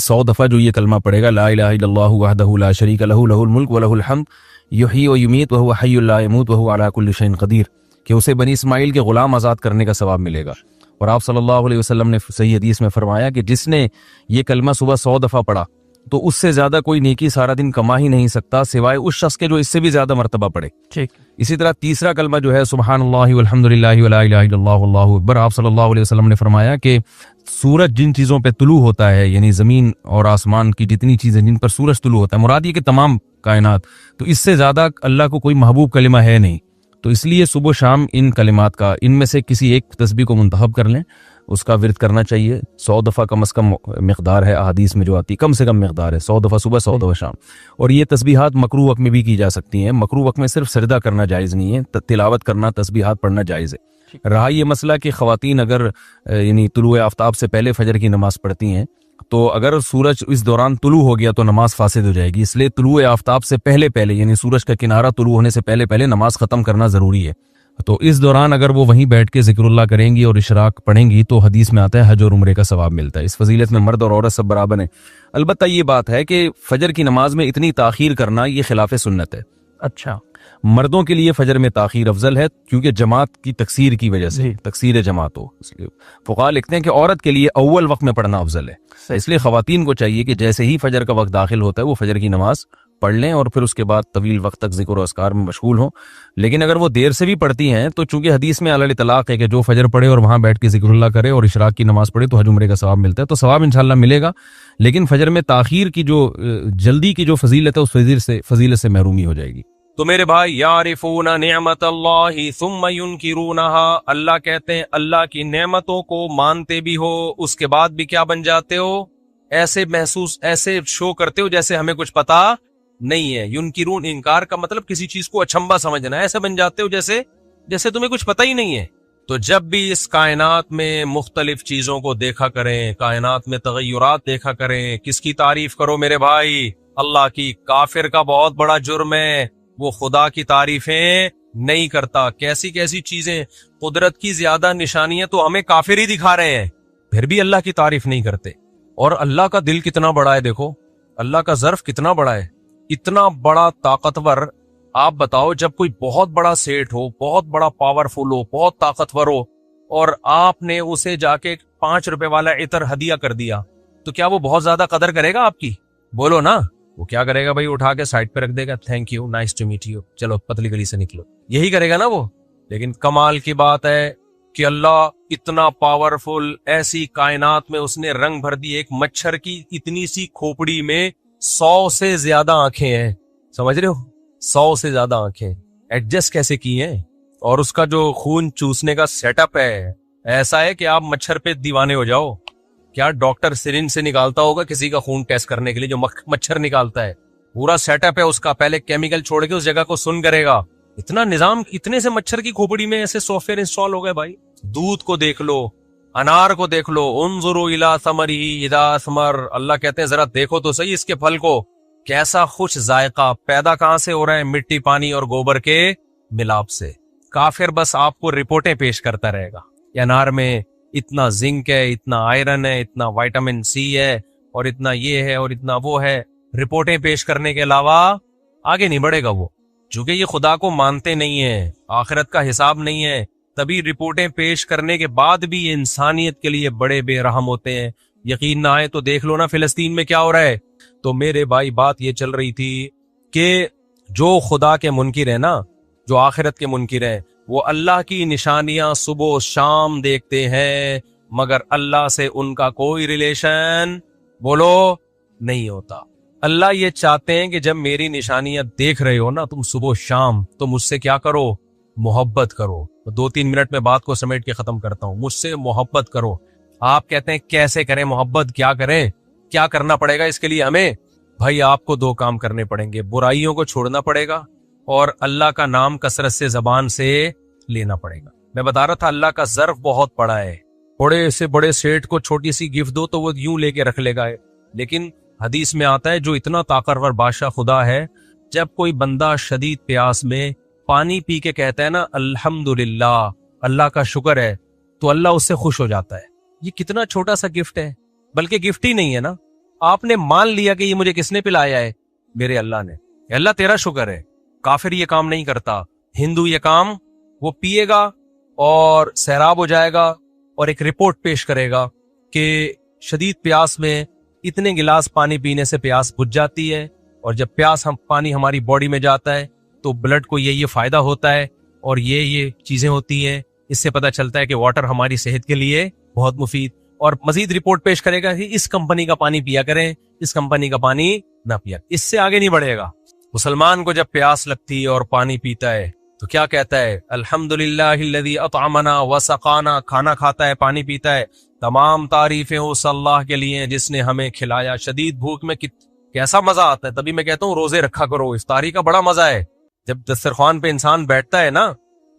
100 दफ़ा जो ये कलमा पढ़ेगा, ला इलाहा इल्लल्लाहु वहदहु ला शरीका लहु लहुल मुल्क व लहुल हम्द युहयी व युमीत व हुवा हय्युल ला यमूत व हुवा अला कुल्लि शैइन क़दीर, कि उसे बनी इस्माइल के गुलाम आज़ाद करने का सवाब मिलेगा। और आप सल्लल्लाहु अलैहि वसल्लम ने सही हदीस में फरमाया कि जिसने ये कलमा सुबह 100 दफ़ा पढ़ा तो उससे ज्यादा कोई नेकी सारा दिन कमा ही नहीं सकता सिवाय उस शख्स के जो इससे भी ज्यादा मर्तबा पढ़े। ठीक। इसी तरह तीसरा कलमा जो है सुब्हानल्लाहि वल्हम्दुलिल्लाहि वला इलाहा इल्लल्लाहु वल्लाहु अकबर, आप सल्लल्लाहु अलैहि वसल्लम ने फरमाया कि सूरज जिन चीजों पे तुलू होता है, यानी जमीन और आसमान की जितनी चीजें जिन पर सूरज तुलू होता है, मुराद ये कि तमाम कायनात, तो इससे ज्यादा अल्लाह को कोई महबूब कलिमा है नहीं। तो इसलिए सुबह शाम इन कलिमात का, इनमें से किसी एक तस्बीह को मुंतखब कर लें, उसका विर्द करना चाहिए। 100 दफ़ा कम से कम मिक़दार है, अहादीस में जो आती कम से कम मिक़दार है 100 दफ़ा सुबह 100 दफ़ा शाम। और ये तस्बीहात मकरू वक्त में भी की जा सकती हैं। मकरू वक्त में सिर्फ सजदा करना जायज़ नहीं है, तिलावत करना, तस्बीहात पढ़ना जायज़ है। रहा ये मसला कि ख़वातीन अगर यानी तुलुए आफ्ताब से पहले फजर की नमाज पढ़ती हैं, तो अगर सूरज इस दौरान तुलू हो गया तो नमाज फासिद हो जाएगी। इसलिए तुलुए आफ्ताब से पहले पहले, यानी सूरज का किनारा तुलू होने से पहले पहले नमाज ख़त्म करना ज़रूरी है। तो इस दौरान अगर वो वहीं बैठ के जिक्रुल्लाह करेंगी और इशराक पढ़ेंगी तो हदीस में आता है हज और उम्रे का सवाब मिलता है। इस फजीलत में मर्द और औरत सब बराबर हैं। अलबत्ता ये बात है कि फजर की नमाज में इतनी ताखीर करना ये खिलाफ सुन्नत है। अच्छा, मर्दों के लिए फजर में ताखीर अफजल है क्योंकि जमात की तकसीर की वजह से, तकसीर जमात हो, इसलिए फुक़हा लिखते हैं कि औरत के लिए अव्वल वक्त में पढ़ना अफजल है। इसलिए खवातीन को चाहिए कि जैसे ही फजर का वक्त दाखिल होता है वो फजर की नमाज पढ़ लें और फिर उसके बाद तवील वक्त तक जिक्र और अस्कार में मशगूल हों। लेकिन अगर वो देर से भी पढ़ती हैं तो चूंकि हदीस में अलल तलाक है कि जो फजर पढ़े और वहां बैठ के जिक्रुल्लाह करे और इशराक की नमाज पढ़े तो हज उम्रे का सवाब मिलता है, तो सवाब इंशाल्लाह मिलेगा। लेकिन फजर में ताखीर की जो जल्दी की जो फजीलत है उस फजीलत से महरूमी हो जाएगी। तो मेरे भाई, यारिफूना निअमतल्लाहि सुम्मा युनकिरूनहा, अल्लाह कहते हैं अल्लाह की नेमतों को मानते भी हो, उसके बाद भी क्या बन जाते हो, ऐसे महसूस, ऐसे शो करते हो जैसे हमें कुछ पता नहीं है। युनकिरून, इनकार का मतलब किसी चीज को अचंबा समझना, ऐसे बन जाते हो जैसे तुम्हें कुछ पता ही नहीं है। तो जब भी इस कायनात में मुख्तलिफ चीजों को देखा करें, कायनात में तगय्युरात देखा करें, किसकी तारीफ करो मेरे भाई, अल्लाह की। काफिर का बहुत बड़ा जुर्म है, वो खुदा की तारीफें नहीं करता। कैसी कैसी चीजें, कुदरत की ज्यादा निशानियां तो हमें काफिर ही दिखा रहे हैं, फिर भी अल्लाह की तारीफ नहीं करते। और अल्लाह का दिल कितना बड़ा है, देखो अल्लाह का ज़र्फ कितना बड़ा है, इतना बड़ा ताकतवर। आप बताओ, जब कोई बहुत बड़ा सेठ हो, बहुत बड़ा पावरफुल हो, बहुत ताकतवर हो, और आपने उसे जाके 5 रुपए वाला इतर हदिया कर दिया, तो क्या वो बहुत ज्यादा कदर करेगा आपकी? बोलो ना। वो क्या करेगा भाई, उठा के साइड पे रख देगा, thank you, nice to meet you, चलो पतली गली से निकलो, यही करेगा ना वो। लेकिन कमाल की बात है कि अल्लाह इतना पावरफुल, ऐसी कायनात में उसने रंग भर दी। एक मच्छर की इतनी सी खोपड़ी में 100 से ज्यादा आंखें हैं, समझ रहे हो, 100 से ज्यादा आंखें एडजस्ट कैसे की हैं। और उसका जो खून चूसने का सेटअप है ऐसा है कि आप मच्छर पे दीवाने हो जाओ। क्या डॉक्टर सिरिंज से निकालता होगा किसी का खून टेस्ट करने के लिए, जो मच्छर निकालता है, पूरा सेटअप है उसका, पहले केमिकल छोड़ के उस जगह को सुन करेगा। इतना निजाम, इतने से मच्छर की खोपड़ी में ऐसे सॉफ्टवेयर इंस्टॉल हो गए भाई। दूध को देख लो, अनार को देख लो, उन्जुरु इला समरिही इदा असमर, अल्लाह कहते हैं जरा देखो तो सही इसके फल को, कैसा खुश जायका। पैदा कहां से हो रहा है? मिट्टी, पानी और गोबर के मिलाप से। काफिर बस आपको रिपोर्टें पेश करता रहेगा, अनार में इतना जिंक है, इतना आयरन है, इतना विटामिन सी है, और इतना ये है और इतना वो है। रिपोर्टें पेश करने के अलावा आगे नहीं बढ़ेगा वो, चूंकि ये खुदा को मानते नहीं है, आखिरत का हिसाब नहीं है, तभी रिपोर्टें पेश करने के बाद भी ये इंसानियत के लिए बड़े बेरहम होते हैं। यकीन ना आए तो देख लो ना फिलिस्तीन में क्या हो रहा है। तो मेरे भाई, बात ये चल रही थी कि जो खुदा के मुनकिर है ना, जो आखिरत के मुनकिर है, वो अल्लाह की निशानियां सुबह शाम देखते हैं, मगर अल्लाह से उनका कोई रिलेशन, बोलो, नहीं होता। अल्लाह ये चाहते हैं कि जब मेरी निशानियां देख रहे हो ना तुम सुबह शाम, तो मुझसे क्या करो? मोहब्बत करो। तो 2-3 मिनट में बात को समेट के खत्म करता हूं। मुझसे मोहब्बत करो। आप कहते हैं कैसे करें मोहब्बत, क्या करें, क्या करना पड़ेगा इसके लिए हमें? भाई आपको 2 काम करने पड़ेंगे, बुराइयों को छोड़ना पड़ेगा और अल्लाह का नाम कसरत से जबान से लेना पड़ेगा। मैं बता रहा था अल्लाह का ज़र्फ बहुत बड़ा है। बड़े से बड़े सेठ को छोटी सी गिफ्ट दो तो वो यूं लेके रख लेगा, लेकिन हदीस में आता है जो इतना ताकतवर बादशाह खुदा है, जब कोई बंदा शदीद प्यास में पानी पी के कहता है ना अल्हम्दुलिल्लाह, अल्लाह का शुक्र है, तो अल्लाह उससे खुश हो जाता है। ये कितना छोटा सा गिफ्ट है, बल्कि गिफ्ट ही नहीं है ना, आपने मान लिया कि ये मुझे किसने पिलाया है? मेरे अल्लाह ने। अल्लाह तेरा शुक्र है। काफिर ये काम नहीं करता, हिंदू ये काम, वो पिएगा और सैराब हो जाएगा और एक रिपोर्ट पेश करेगा कि शदीद प्यास में इतने गिलास पानी पीने से प्यास बुझ जाती है, और जब प्यास हम पानी हमारी बॉडी में जाता है तो ब्लड को ये फायदा होता है और ये चीजें होती हैं। इससे पता चलता है कि वाटर हमारी सेहत के लिए बहुत मुफीद। और मजीद रिपोर्ट पेश करेगा कि इस कंपनी का पानी पिया करें, इस कंपनी का पानी ना पिया। इससे आगे नहीं बढ़ेगा। मुसलमान को जब प्यास लगती है और पानी पीता है तो क्या कहता है? अल्हम्दुलिल्लाहिल्लज़ी अतअमना व सक़ाना। खाना खाता है, पानी पीता है, तमाम तारीफें उस अल्लाह के लिए जिसने हमें खिलाया। शदीद भूख में कैसा मजा आता है। तभी मैं कहता हूँ रोजे रखा करो, इफ्तारी का बड़ा मजा है। जब दस्तरखान पे इंसान बैठता है ना,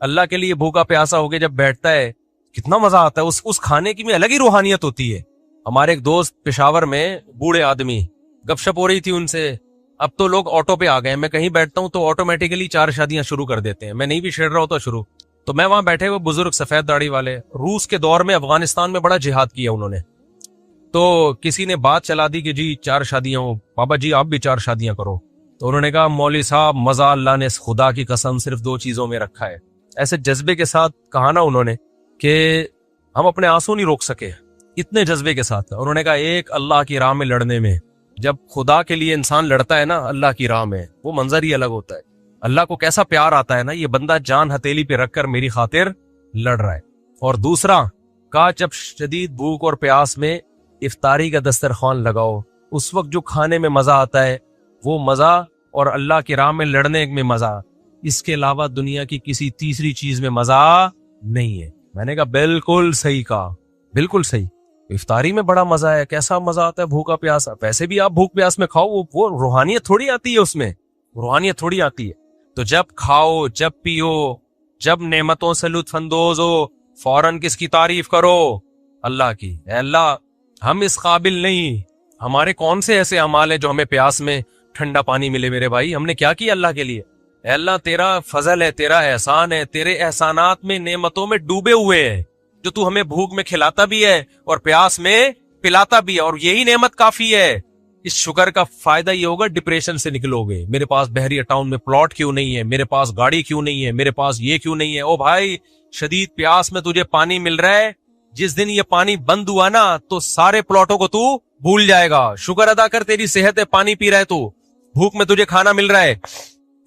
अल्लाह के लिए भूखा प्यासा होके जब बैठता है, कितना मजा आता है। उस खाने की में अलग ही रूहानियत होती है। हमारे एक दोस्त पेशावर में, बूढ़े आदमी, गपशप हो रही थी उनसे। अब तो लोग ऑटो पे आ गए। मैं कहीं बैठता हूं तो ऑटोमेटिकली 4 शादियां शुरू कर देते हैं। मैं नहीं भी छेड़ रहा होता शुरू। तो मैं वहां बैठे हुए बुजुर्ग सफेद दाढ़ी वाले, रूस के दौर में अफगानिस्तान में बड़ा जिहाद किया उन्होंने। तो किसी ने बात चला दी कि जी 4 शादियां हो, बाबा जी आप भी 4 शादियां करो। तो उन्होंने कहा मौलवी साहब मजा अल्लाह ने खुदा की कसम सिर्फ 2 चीजों में रखा है। ऐसे जज्बे के साथ कहा ना उन्होंने कि हम अपने आंसू नहीं रोक सके, इतने जज्बे के साथ। उन्होंने कहा एक अल्लाह की राह में लड़ने में, जब खुदा के लिए इंसान लड़ता है ना अल्लाह की राह में, वो मंजर ही अलग होता है। अल्लाह को कैसा प्यार आता है ना, ये बंदा जान हथेली पे रखकर मेरी खातिर लड़ रहा है। और दूसरा कहा जब शदीद भूख और प्यास में इफ्तारी का दस्तरखान लगाओ, उस वक्त जो खाने में मजा आता है वो मजा, और अल्लाह की राह में लड़ने में मजा, इसके अलावा दुनिया की किसी तीसरी चीज में मजा नहीं है। मैंने कहा बिल्कुल सही कहा, बिल्कुल सही। इफ्तारी में बड़ा मजा है। कैसा मजा आता है भूखा प्यासा। वैसे भी आप भूख प्यास में खाओ, वो रूहानियत थोड़ी आती है, उसमें रूहानियत थोड़ी आती है। तो जब खाओ, जब पियो, जब नेमतों से लुत्फ अंदोज हो, फौरन किसकी तारीफ करो? अल्लाह की। अल्लाह हम इस काबिल नहीं, हमारे कौन से ऐसे अमाल है जो हमें प्यास में ठंडा पानी मिले? मेरे भाई हमने क्या किया अल्लाह के लिए? अल्लाह तेरा फजल है, तेरा एहसान है, तेरे एहसानात में नेमतों में डूबे हुए है, जो तू हमें भूख में खिलाता भी है और प्यास में पिलाता भी है, और यही नेमत काफी है। इस शुगर का फायदा ये होगा डिप्रेशन से निकलोगे। मेरे पास बहरिया टाउन में प्लॉट क्यों नहीं है, मेरे पास गाड़ी क्यों नहीं है, मेरे पास ये क्यों नहीं है? ओ भाई शदीद प्यास में तुझे पानी मिल रहा है, जिस दिन ये पानी बंद हुआ ना तो सारे प्लॉटों को तू भूल जाएगा। शुक्र अदा कर, तेरी सेहत है, पानी पी रहा है तू, भूख में तुझे खाना मिल रहा है,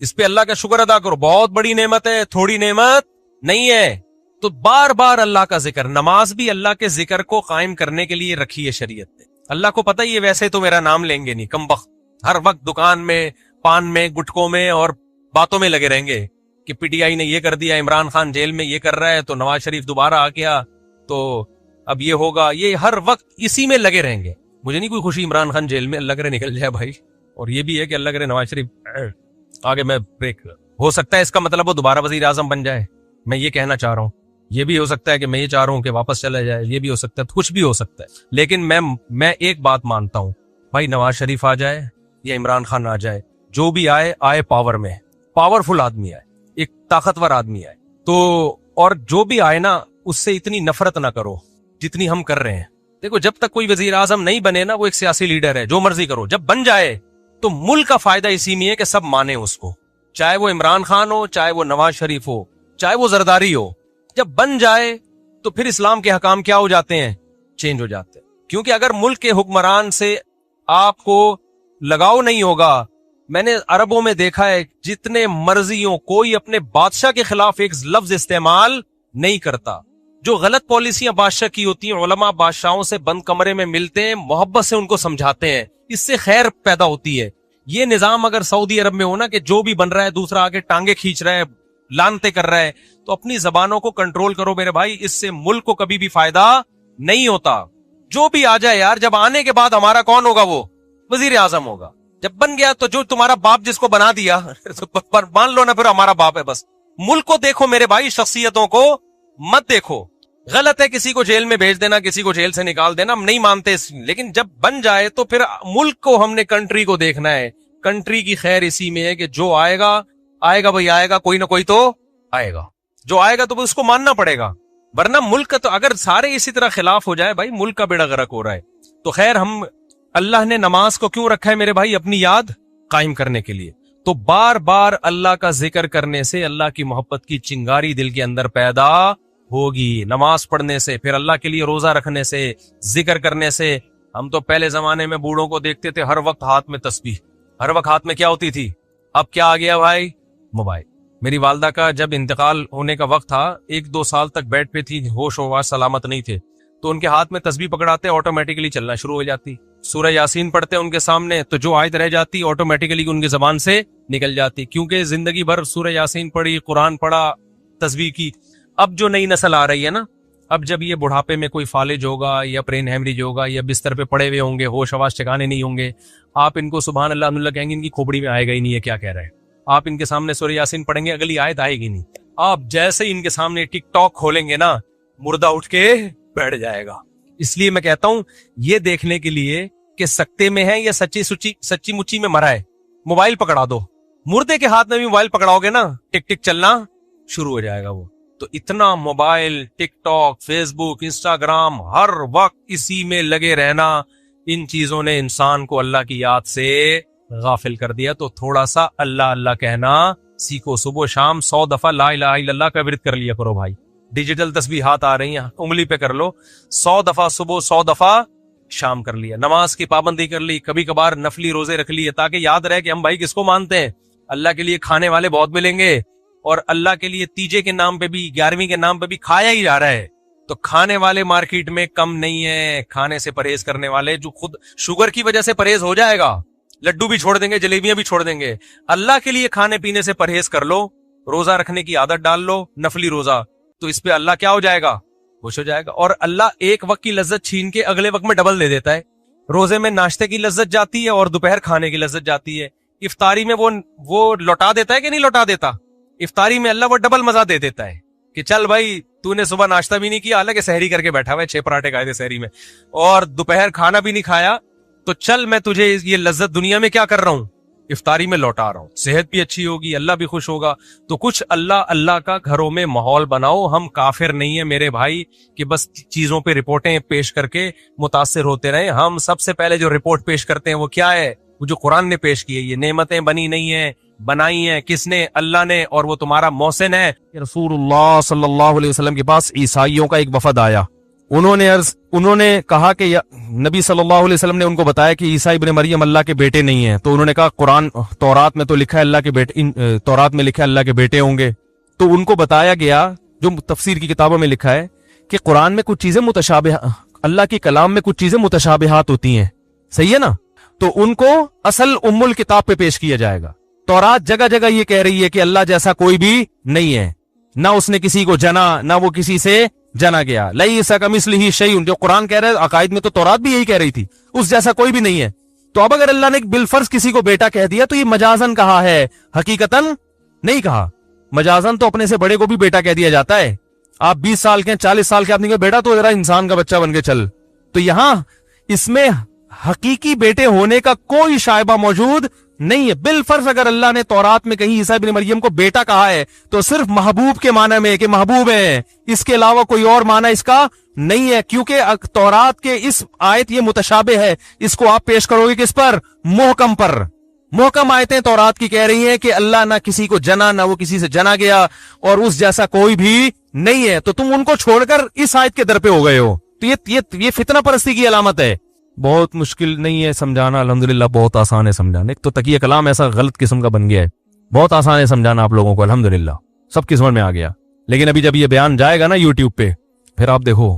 इस पे अल्लाह का शुक्र अदा करो। बहुत बड़ी नेमत है, थोड़ी नेमत नहीं है। तो बार बार अल्लाह का जिक्र, नमाज भी अल्लाह के जिक्र को कायम करने के लिए रखी है शरीयत ने। अल्लाह को पता ही है वैसे तो मेरा नाम लेंगे नहीं, कमबख्त, हर वक्त दुकान में, पान में, गुटकों में और बातों में लगे रहेंगे कि पीटीआई ने ये कर दिया, इमरान खान जेल में ये कर रहा है, तो नवाज शरीफ दोबारा आ गया तो अब ये होगा, ये हर वक्त इसी में लगे रहेंगे। मुझे नहीं कोई खुशी इमरान खान जेल में, अल्लाह करे निकल जाए भाई। और ये भी है कि अल्लाह करे नवाज शरीफ आगे, मैं ब्रेक, हो सकता है इसका मतलब वो दोबारा वजीर आजम बन जाए, मैं ये कहना चाह रहा हूं। ये भी हो सकता है कि मैं ये चाह रहा हूं कि वापस चला जाए, ये भी हो सकता है, कुछ भी हो सकता है। लेकिन मैं एक बात मानता हूं भाई, नवाज शरीफ आ जाए या इमरान खान आ जाए, जो भी आए आए पावर में, पावरफुल आदमी आए, एक ताकतवर आदमी आए तो, और जो भी आए ना उससे इतनी नफरत ना करो जितनी हम कर रहे हैं। देखो जब तक कोई वजीर आजम नहीं बने ना, वो एक सियासी लीडर है, जो मर्जी करो। जब बन जाए तो मुल्क का फायदा इसी में है कि सब माने उसको, चाहे वो इमरान खान हो, चाहे वो नवाज शरीफ हो, चाहे वो जरदारी हो। जब बन जाए तो फिर इस्लाम के हकाम क्या हो जाते हैं? चेंज हो जाते हैं। क्योंकि अगर मुल्क के हुक्मरान से आपको लगाव नहीं होगा, मैंने अरबों में देखा है जितने मर्जी हो, कोई अपने बादशाह के खिलाफ एक लफ्ज इस्तेमाल नहीं करता। जो गलत पॉलिसियां बादशाह की होती हैं, उलमा बादशाहों से बंद कमरे में मिलते हैं, मोहब्बत से उनको समझाते हैं, इससे खैर पैदा होती है। ये निजाम अगर सऊदी अरब में हो ना कि जो भी बन रहा है दूसरा आगे टांगे खींच रहा है, लानते कर रहा है, तो अपनी जबानों को कंट्रोल करो मेरे भाई, इससे मुल्क को कभी भी फायदा नहीं होता। जो भी आ जाए यार, जब आने के बाद हमारा कौन होगा? वो वजीर आजम होगा। जब बन गया तो जो तुम्हारा बाप जिसको बना दिया पर मान लो ना फिर हमारा बाप है बस। मुल्क को देखो मेरे भाई, शख्सियतों को मत देखो। गलत है किसी को जेल में भेज देना, किसी को जेल से निकाल देना, हम नहीं मानते, लेकिन जब बन जाए तो फिर मुल्क को, हमने कंट्री को देखना है। कंट्री की खैर इसी में है कि जो आएगा आएगा भाई, आएगा, कोई ना कोई तो आएगा, जो आएगा तो उसको मानना पड़ेगा। वरना मुल्क का तो अगर सारे इसी तरह खिलाफ हो जाए भाई, मुल्क का बेड़ा गर्क हो रहा है। तो खैर हम अल्लाह ने नमाज को क्यों रखा है मेरे भाई? अपनी याद कायम करने के लिए। तो बार बार अल्लाह का जिक्र करने से अल्लाह की मोहब्बत की चिंगारी दिल के अंदर पैदा होगी। नमाज पढ़ने से, फिर अल्लाह के लिए रोजा रखने से, जिक्र करने से। हम तो पहले जमाने में बूढ़ों को देखते थे हर वक्त हाथ में तस्बीह, हर वक्त हाथ में क्या होती थी? अब क्या आ गया भाई? मोबाइल। मेरी वालदा का जब इंतकाल होने का वक्त था, 1-2 साल तक बेड पे थी, होश होवाश सलामत नहीं थे, तो उनके हाथ में तस्बीह पकड़ाते ऑटोमेटिकली चलना शुरू हो जाती। सूरह यासीन पढ़ते उनके सामने तो जो आयत रह जाती ऑटोमेटिकली उनकी जबान से निकल जाती, क्योंकि जिंदगी भर सूरह यासीन पढ़ी, कुरान पढ़ा, तस्बीह की। अब जो नई नस्ल आ रही है ना, अब जब ये बुढ़ापे में कोई फालिज होगा या ब्रेन हेमरेज होगा या बिस्तर पे पड़े हुए होंगे, होश आवाज ठिकाने नहीं होंगे, आप इनको सुभान अल्लाह अल्लाह कहेंगे, इनकी खोपड़ी में आएगा ही नहीं है क्या कह रहे हैं। आप इनके सामने सूरह यासीन पढ़ेंगे, अगली आयत आएगी नहीं। आप जैसे ही इनके सामने टिकटॉक खोलेंगे ना, मुर्दा उठ के बैठ जाएगा। इसलिए मैं कहता हूं, ये देखने के लिए कि सकते में है या सच्ची मुच्ची में मरा है, मोबाइल पकड़ा दो। मुर्दे के हाथ में भी मोबाइल पकड़ाओगे ना, टिक टिक चलना शुरू हो जाएगा वो। तो इतना मोबाइल, टिकटॉक, फेसबुक, इंस्टाग्राम, हर वक्त इसी में लगे रहना, इन चीजों ने इंसान को अल्लाह की याद से गाफिल कर दिया। तो थोड़ा सा अल्लाह अल्लाह कहना सीखो। सुबह शाम 100 दफा ला इलाहा इल्लल्लाह का विर्द कर लिया करो भाई। डिजिटल तस्बीहात आ रही हैं, उंगली पे कर लो, 100 दफा सुबह, 100 दफा शाम कर लिया। नमाज की पाबंदी कर ली, कभी कभार नफली रोजे रख लिए, ताकि याद रहे कि हम भाई किसको मानते हैं। अल्लाह के लिए खाने वाले बहुत मिलेंगे, और अल्लाह के लिए तीजे के नाम पे भी, 11वीं के नाम पे भी खाया ही जा रहा है। तो खाने वाले मार्केट में कम नहीं है, खाने से परहेज करने वाले, जो खुद शुगर की वजह से परहेज हो जाएगा, लड्डू भी छोड़ देंगे, जलेबियां भी छोड़ देंगे। अल्लाह के लिए खाने पीने से परहेज कर लो, रोजा रखने की आदत डाल लो, नफली रोजा, तो इस पे अल्लाह क्या हो जाएगा? खुश हो जाएगा। और अल्लाह एक वक्त की लज्जत छीन के अगले वक्त में डबल दे देता है। रोजे में नाश्ते की लज्जत जाती है और दोपहर खाने की लज्जत जाती है। इफ्तारी में वो लौटा देता है कि नहीं लौटा देता? इफ्तारी में अल्लाह वो डबल मजा दे देता है कि चल भाई, तूने सुबह नाश्ता भी नहीं किया, हालांकि सहरी करके बैठा हुआ है, 6 पराठे खाए थे सहरी में, और दोपहर खाना भी नहीं खाया, तो चल मैं तुझे ये लज्जत दुनिया में क्या कर रहा हूं, इफ्तारी में लौटा रहा हूं। सेहत भी अच्छी होगी, अल्लाह भी खुश होगा। तो कुछ अल्लाह अल्लाह का घरों में माहौल बनाओ। हम काफिर नहीं है मेरे भाई कि बस चीजों पे रिपोर्टें पेश करके मुतासिर होते रहे। हम सबसे पहले जो रिपोर्ट पेश करते हैं वो क्या है? वो जो कुरान ने पेश की है। ये नेमतें बनी नहीं है, बनाई है किसने? अल्लाह ने, और वो तुम्हारा मोहसिन है। रसूलुल्लाह सल्लल्लाहु अलैहि वसल्लम के पास ईसाइयों का एक वफद आया। उन्होंने कहा कि नबी सल्लल्लाहु अलैहि वसल्लम ने उनको बताया कि ईसा इब्न मरियम अल्लाह के बेटे नहीं है। तो उन्होंने कहा कुरान, तौरात में तो लिखा है अल्लाह के बेटे, तौरात में लिखा है अल्लाह के बेटे होंगे। तो उनको बताया गया, जो तफसीर की किताबों में लिखा है, कि कुरान में कुछ चीजें मुतशाबिह, अल्लाह के कलाम में कुछ चीजें मुतशाबिहात होती हैं, सही है ना? तो उनको असल उम्मुल किताब पे पेश किया जाएगा। तौरात जगह जगह ये कह रही है कि अल्लाह जैसा कोई भी नहीं है, ना उसने किसी को जना, ना वो किसी से जना गया। लैसा कमिस्लिही शैउन, जो कुरान कह रहा है, अकायद में तो तौरात भी यही कह रही थी, उस जैसा कोई भी नहीं है। तो अब अगर अल्लाह ने बिलफर्ज किसी को बेटा कह दिया, तो ये मजाजन कहा है, हकीकतन नहीं कहा। मजाजन तो अपने से बड़े को भी बेटा कह दिया जाता है। आप 20 साल के, 40 साल के, आपने कहा बेटा तो जरा इंसान का बच्चा बन के चल। तो यहां इसमें हकीकी बेटे होने का कोई शायबा मौजूद नहीं है। बिलफर्ज अगर अल्लाह ने तौरात में कहीं ईसा इब्न मरियम को बेटा कहा है, तो सिर्फ महबूब के माने में कि महबूब है, इसके अलावा कोई और माना इसका नहीं है। क्योंकि तौरात के इस आयत ये मुतशाबे है, इसको आप पेश करोगे किस पर? मुहकम पर। मुहकम आयतें तौरात की कह रही हैं कि अल्लाह ना किसी को जना, ना वो किसी से जना गया, और उस जैसा कोई भी नहीं है। तो तुम उनको छोड़कर इस आयत के दर पे हो गए हो। तो ये फितना परस्ती की अलामत है। बहुत मुश्किल नहीं है समझाना, अल्हम्दुलिल्लाह बहुत आसान है समझाना। एक तो तकिया कलाम ऐसा गलत किस्म का बन गया है, बहुत आसान है समझाना आप लोगों को, अल्हम्दुलिल्लाह सब किस्मों में आ गया। लेकिन अभी जब ये बयान जाएगा ना यूट्यूब पे, फिर आप देखो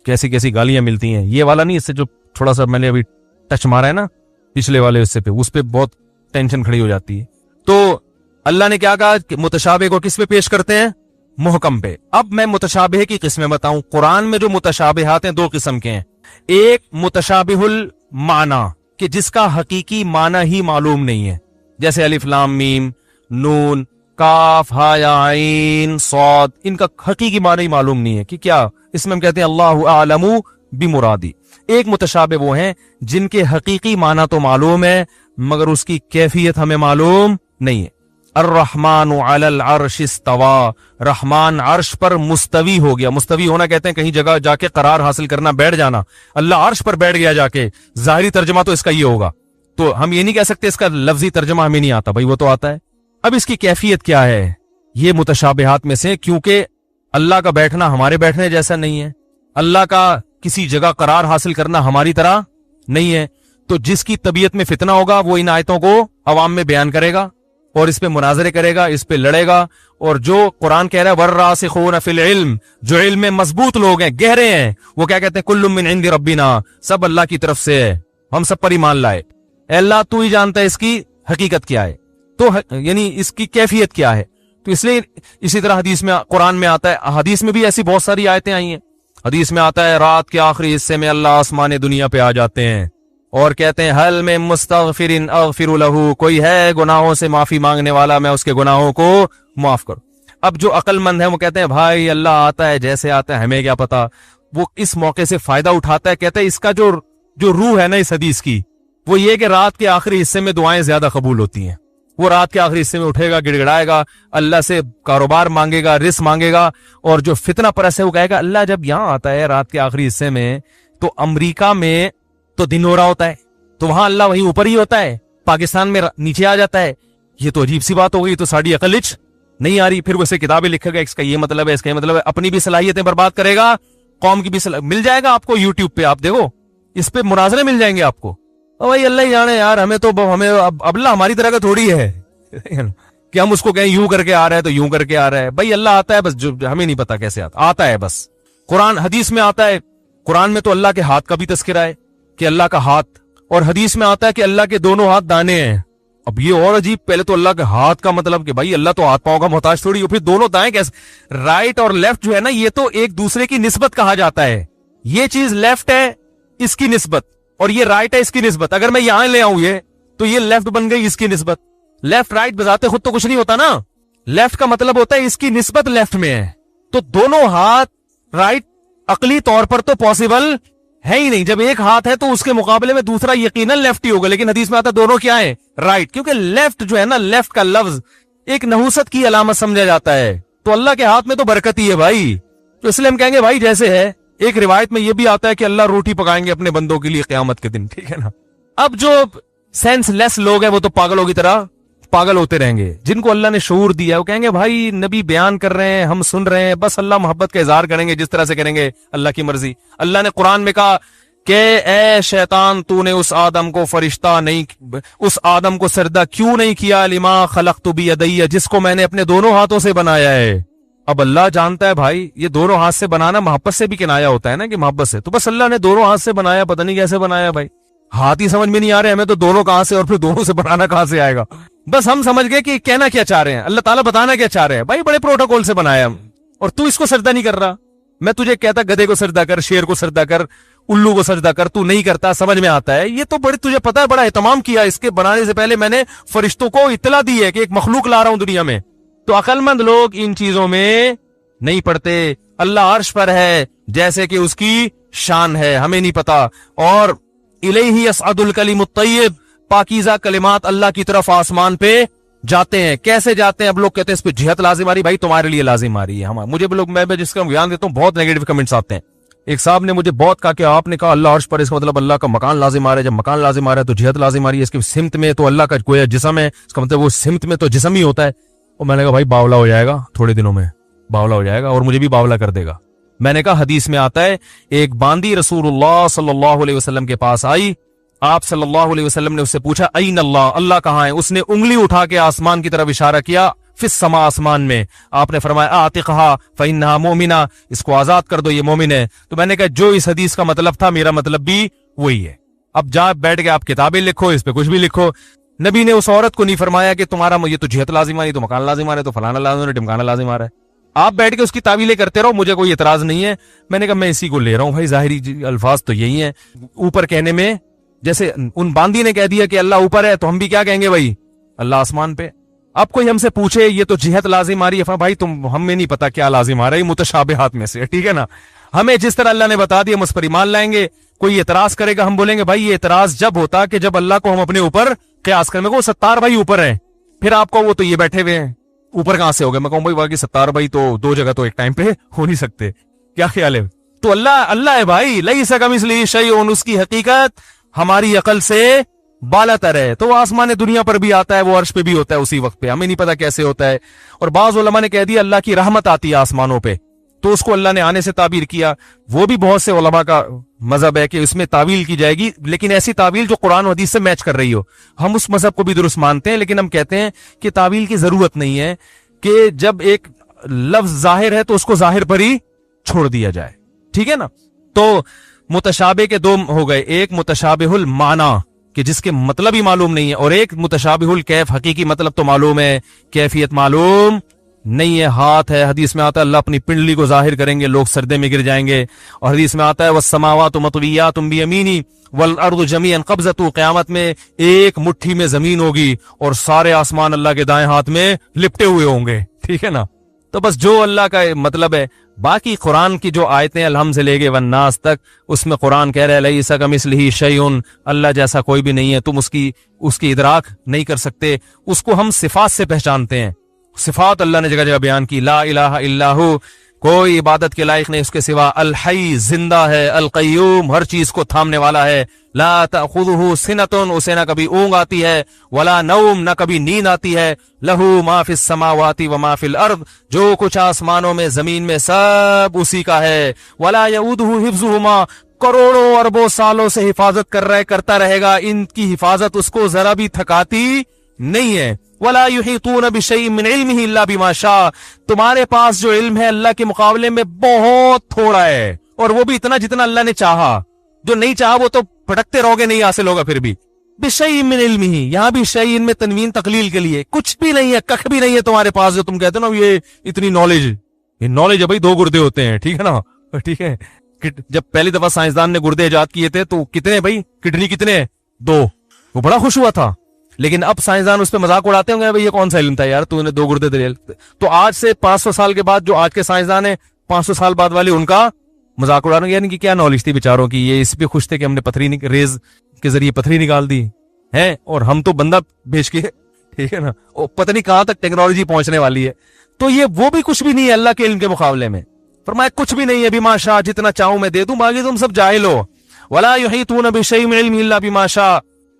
कैसी कैसी गालियां मिलती हैं। ये वाला नहीं, इससे जो थोड़ा सा मैंने अभी टच मारा है ना पिछले वाले हिस्से पे, उस पे बहुत टेंशन खड़ी हो जाती है। तो अल्लाह ने क्या कहा कि मुतशाबे को किस पे पेश करते हैं? मुहकम पे। अब मैं मुतशाबे की किस्में बताऊं। कुरान में जो मुतशाबिहात हैं 2 किस्म के हैं। एक मुतशाबिहुल माना, कि जिसका हकीकी माना ही मालूम नहीं है, जैसे अलिफ लाम मीम, नून, काफ, हा या आइन, सौद, इनका हकीकी माना ही मालूम नहीं है कि क्या, इसमें हम कहते हैं अल्लाहु आलमु बिमुरादी। एक मुतशाबे वो हैं जिनके हकीकी माना तो मालूम है, मगर उसकी कैफियत हमें मालूम नहीं है। अर्रहमानु अलल अर्श इस्तवा, रहमान अर्श पर मुस्तवी हो गया। मुस्तवी होना कहते हैं कहीं जगह जाके करार हासिल करना, बैठ जाना। अल्लाह अर्श पर बैठ गया जाके, जाहिरी तर्जमा तो इसका ये होगा। तो हम ये नहीं कह सकते इसका लफ्जी तर्जमा हमें नहीं आता, भाई वो तो आता है। अब इसकी कैफियत क्या है, ये मुतशाबिहात में से, क्योंकि अल्लाह का बैठना हमारे बैठने जैसा नहीं है, अल्लाह का किसी जगह करार हासिल करना हमारी तरह नहीं है। तो जिसकी तबीयत में फितना होगा वो इन आयतों को अवाम में बयान करेगा और इस पे मुनाजरे करेगा, इस पे लड़ेगा। और जो कुरान कह रहा है वर्रासिखून फिल इल्म, जो इल्म में मजबूत लोग हैं, गहरे हैं, वो क्या कहते हैं, कुल्लुम मिन इंदी रब्बिना, सब अल्लाह की तरफ से है, हम सब पर ईमान लाए। अल्लाह तू ही जानता है इसकी हकीकत क्या है, तो यानी इसकी कैफियत क्या है। तो इसलिए इसी तरह हदीस में, कुरान में आता है, हदीस में भी ऐसी बहुत सारी आयतें आई हैं। हदीस में आता है रात के आखिरी हिस्से में अल्लाह आसमान दुनिया पे आ जाते हैं और कहते हैं हल में मुस्तगफिरिन अगफिरु लहू, कोई है गुनाहों से माफी मांगने वाला, मैं उसके गुनाहों को माफ करूं। अब जो अक्लमंद है वो कहते हैं भाई अल्लाह आता है जैसे आता है, हमें क्या पता। वो इस मौके से फायदा उठाता है, कहते हैं इसका जो रूह है ना इस हदीस की, वो ये कि रात के आखिरी हिस्से में दुआएं ज्यादा कबूल होती हैं। वो रात के आखिरी हिस्से में उठेगा, गिड़गिड़ाएगा, अल्लाह से कारोबार मांगेगा, रिस्क मांगेगा। और जो फितना परस्त है वो कहेगा अल्लाह जब यहां आता है रात के आखिरी हिस्से में, तो अमरीका में तो दिन हो रहा होता है, तो वहां अल्लाह वहीं ऊपर ही होता है, पाकिस्तान में नीचे आ जाता है। ये तो अजीब सी बात हो गई, तो साड़ी अकलिच नहीं आ रही। फिर वैसे किताबें लिखेगा, इसका ये मतलब है, इसका ये मतलब है, अपनी भी सलाहियतें बर्बाद करेगा, कौम की भी मिल जाएगा आपको यूट्यूब पे, आप देखो इस पे मुनाजरे मिल जाएंगे आपको। भाई अल्लाह ही जाने यार, हमें तो हमें अब अल्लाह हमारी तरह का थोड़ी है कि हम उसको कहें यूं करके आ रहा है तो यूं करके आ रहा है। भाई अल्लाह आता है, बस जो हमें नहीं पता कैसे आता है बस। कुरान हदीस में आता है, कुरान में तो अल्लाह के हाथ का भी तस्करा है कि अल्लाह का हाथ, और हदीस में आता है कि अल्लाह के दोनों हाथ दाने हैं। अब ये और अजीब, पहले तो अल्लाह के हाथ का मतलब कि भाई अल्लाह तो हाथ पाओ का मोहताज थोड़ी, फिर दोनों दाएं कैसे, राइट और लेफ्ट जो है ना, ये तो एक दूसरे की निस्बत कहा जाता है। ये चीज लेफ्ट है इसकी निस्बत, और ये राइट है इसकी निस्बत। अगर मैं यहां ले आऊं ये, तो ये लेफ्ट बन गई इसकी निस्बत। लेफ्ट राइट बजाते खुद तो कुछ नहीं होता ना, लेफ्ट का मतलब होता है इसकी निस्बत लेफ्ट में है। तो दोनों हाथ राइट अकली तौर पर तो पॉसिबल है ही नहीं। जब एक हाथ है तो उसके मुकाबले में दूसरा यकीनन लेफ्ट ही होगा, लेकिन हदीस में आता है दोनों क्या है, राइट। क्योंकि लेफ्ट जो है ना, लेफ्ट का लफ्ज एक नहुसत की अलामत समझा जाता है, तो अल्लाह के हाथ में तो बरकत ही है भाई। तो इसलिए हम कहेंगे भाई जैसे है, एक रिवायत में यह भी आता है कि अल्लाह रोटी पकाएंगे अपने बंदों के लिए क़यामत के दिन, ठीक है ना। अब जो सेंसलेस लोग हैं वो तो पागलों की तरह पागल होते रहेंगे। जिनको अल्लाह ने शऊर दिया वो कहेंगे भाई नबी बयान कर रहे हैं, हम सुन रहे हैं, बस अल्लाह मोहब्बत का इजहार करेंगे जिस तरह से करेंगे, अल्लाह की मर्जी। अल्लाह ने कुरान में कहा कि ए शैतान तूने उस आदम को फरिश्ता नहीं, उस आदम को सरदा क्यों नहीं किया, लिमा खलक़तु बियदैया, जिसको मैंने अपने दोनों हाथों से बनाया है। अब अल्लाह जानता है भाई ये दोनों हाथ से बनाना मोहब्बत से भी किनाया होता है ना, कि मोहब्बत से, तो बस अल्लाह ने दोनों हाथ से बनाया, पता नहीं कैसे बनाया भाई, हाथ ही समझ में नहीं आ रहे हमें तो दोनों कहां से, और फिर दोनों से बनाना कहां से आएगा। बस हम समझ गए कि कहना क्या चाह रहे हैं, अल्लाह ताला बताना क्या चाह रहे हैं। भाई बड़े प्रोटोकॉल से बनाया हम, और तू इसको सजदा नहीं कर रहा। मैं तुझे कहता गधे को सजदा कर, शेर को सजदा कर, उल्लू को सजदा कर, तू नहीं करता, समझ में आता है। ये तो बड़ी तुझे पता है, बड़ा एहतमाम किया, इसके बनाने से पहले मैंने फरिश्तों को इत्तला दी है कि एक मखलूक ला रहा हूं दुनिया में। तो अक्लमंद लोग इन चीजों में नहीं पढ़ते। अल्लाह अर्श पर है जैसे कि उसकी शान है, हमें नहीं पता। और इलैहि यसअदुल कलिमुत तय्यब, पाकीज़ा कलिमात अल्लाह की तरफ आसमान पे जाते हैं। कैसे जाते हैं? अब लोग कहते हैं इस पे जिहत लाजिम आ रही, भाई तुम्हारे लिए लाजिम आ रही है, हम मुझे लोग, मैं जिसका बयान देता हूँ बहुत नेगेटिव कमेंट्स आते हैं। एक साहब ने मुझे बहुत कहा कि आपने कहा अल्लाह अर्श पर, इसका मतलब अल्लाह का मकान लाजिम आ रहा है, जब मकान लाजिम आ रहा है तो जिहत लाजिम आ रही है, इसकी सिमत में तो अल्लाह का कोई जिस्म है, इसका मतलब वो सिमत में तो जिस्म ही होता है। और मैंने कहा भाई बावला हो जाएगा, थोड़े दिनों में बावला हो जाएगा और मुझे भी बावला कर देगा। मैंने कहा हदीस में आता है एक बांदी रसूलुल्लाह सल्लल्लाहु अलैहि वसल्लम के पास आई, आप सल्लल्लाहु अलैहि वसल्लम ने उससे पूछा अईन अल्लाह, अल्लाह कहाँ है? उसने उंगली उठा के आसमान की तरफ इशारा किया, फिस समा, आसमान में। आपने फरमाया आतिक़हा फ़इन्नहा मोमिना, इसको आजाद कर दो, ये मोमिन है। तो मैंने कहा जो इस हदीस का मतलब था मेरा मतलब भी वही है। अब जा बैठ के आप किताबें लिखो, इस पे कुछ भी लिखो। नबी ने उस औरत को नहीं फरमाया कि तुम्हारा ये तो जिहत लाजिम आ रही, तो मकान लाजिम आ रहा है, तो फलाना लाजिम आ रहा है, टिमकाना लाजिम आ रहा है। आप बैठ के उसकी तावीलें करते रहो, मुझे कोई एतराज नहीं है। मैंने कहा मैं इसी को ले रहा हूं भाई, जाहिरी अल्फाज तो यही है। ऊपर कहने में, जैसे उन बांदी ने कह दिया कि अल्लाह ऊपर है, तो हम भी क्या कहेंगे भाई अल्लाह आसमान पे। अब कोई हमसे पूछे ये तो जिहत लाजिम आ रही है, भाई तुम, हमें नहीं पता क्या लाजिम आ रहा है, मुतशाबिहात में से, ठीक है ना। हमें जिस तरह अल्लाह ने बता दिया हम उस पर ईमान लाएंगे। कोई एतराज करेगा, हम बोलेंगे भाई ये एतराज जब होता कि जब अल्लाह को हम अपने ऊपर कयास करें। वो सत्तार भाई ऊपर है, फिर आपको वो तो ये बैठे हुए हैं, ऊपर कहां से हो गए? मैं कहूं भाई बाकी 70 भाई तो 2 जगह तो एक टाइम पे हो नहीं सकते, क्या ख्याल है? तो अल्लाह अल्लाह है भाई, लईसा कमिस्लिही शैउन, उसकी हकीकत हमारी अकल से बालातर है। तो वो आसमान दुनिया पर भी आता है, वो अर्श पे भी होता है उसी वक्त पे, हमें नहीं पता कैसे होता है। और बाज उलमा ने कह दिया अल्लाह की रहमत आती है आसमानों पे, तो उसको अल्लाह ने आने से ताबीर किया। वो भी बहुत से उलमा का मजहब है कि उसमें तावील की जाएगी, लेकिन ऐसी तावील जो कुरान और हदीस से मैच कर रही हो। हम उस मजहब को भी दुरुस्त मानते हैं, लेकिन हम कहते हैं कि तावील की जरूरत नहीं है, कि जब एक लफ्ज जाहिर है तो उसको जाहिर पर ही छोड़ दिया जाए, ठीक है ना। तो मुतशाबे के दो हो गए, एक मुतशाबिहुल माना कि जिसके मतलब ही मालूम नहीं है, और एक मुतशाबिहुल कैफ, हकीकी मतलब तो मालूम है, कैफियत मालूम नहीं है। हाथ है, हदीस में आता है अल्लाह अपनी पिंडली को जाहिर करेंगे, लोग सर्दे में गिर जाएंगे। और हदीस में आता है वस्समावातु मतवियातुम बियमीनी वल अर्दु जमीअन क़ब्ज़तु, क़यामत में एक मुट्ठी में जमीन होगी और सारे आसमान अल्लाह के दाएं हाथ में लिपटे हुए होंगे, ठीक है ना। तो बस जो अल्लाह का मतलब है। बाकी कुरान की जो आयतें अलहम से लेके वन्नास तक, उसमें कुरान कह रहा है लईसा कमिस्लिही शैउन, अल्लाह जैसा कोई भी नहीं है, तुम उसकी इदराक नहीं कर सकते। उसको हम सिफात से पहचानते हैं, सिफात अल्लाह ने जगह जगह बयान की। ला इलाहा इल्लाहु, कोई इबादत के लायक नहीं उसके सिवा। अल हई, जिंदा है। अल कय्यूम, हर चीज को थामने वाला है। ला तअखुजुहु सिनतुन, उसे ना कभी ऊंग आती है, वला नौम, ना कभी नींद आती है। लहू मा फिस समावाति व मा फिल अर्द, जो कुछ आसमानों में जमीन में सब उसी का है। वला यऊदुहु हिफ्जुहुमा, करोड़ों अरबों सालों से हिफाजत कर रहा है, करता रहेगा, इनकी हिफाजत उसको जरा भी थकाती नहीं है। वला युहीतून बिशैइन मिन इल्मिही इल्ला बिमा शाअ, तुम्हारे पास जो इल्म है अल्लाह के मुकाबले में बहुत थोड़ा है, और वो भी इतना जितना अल्लाह ने चाहा। जो नहीं चाहा वो तो भटकते रहोगे, नहीं हासिल होगा फिर भी। बिशैइन मिन इल्मिही, यहां भी शैइन में तनवीन तकलील के लिए, कुछ भी नहीं है, कख भी नहीं है तुम्हारे पास जो तुम कहते हो ना ये इतनी नॉलेज। ये नॉलेज है भाई, 2 गुर्दे होते हैं, ठीक है ना, ठीक है। जब पहली दफा साइंसदान ने गुर्दे इजाद किए थे तो कितने भाई, किडनी कितने? 2। वो बड़ा खुश हुआ था। लेकिन अब साइंसदान उस पर मजाक उड़ाते होंगे, भाई ये कौन सा इल्म था यार, तूने 2 गुर्दे दे। तो आज से 500 साल के बाद जो आज के साइंसदान है, 500 साल बाद वाले, उनका मजाक उड़ा रहे, यानी कि क्या नॉलेज थी बेचारों की, ये इस पे खुश थे कि हमने पथरी रेज के जरिए पथरी निकाल दी है, और हम तो बंदा भेज के, ठीक है ना, और पता नहीं कहां तक टेक्नोलॉजी पहुंचने वाली है। तो ये वो भी कुछ भी नहीं है अल्लाह के इल्म के मुकाबले में। फरमाया कुछ भी नहीं है, बिमा शाअ, जितना चाहूं मैं दे दूं, बाकी तुम सब जाहिल हो। वला युहीतून बिशैइन मिन इल्मिही इल्ला बिमा शाअ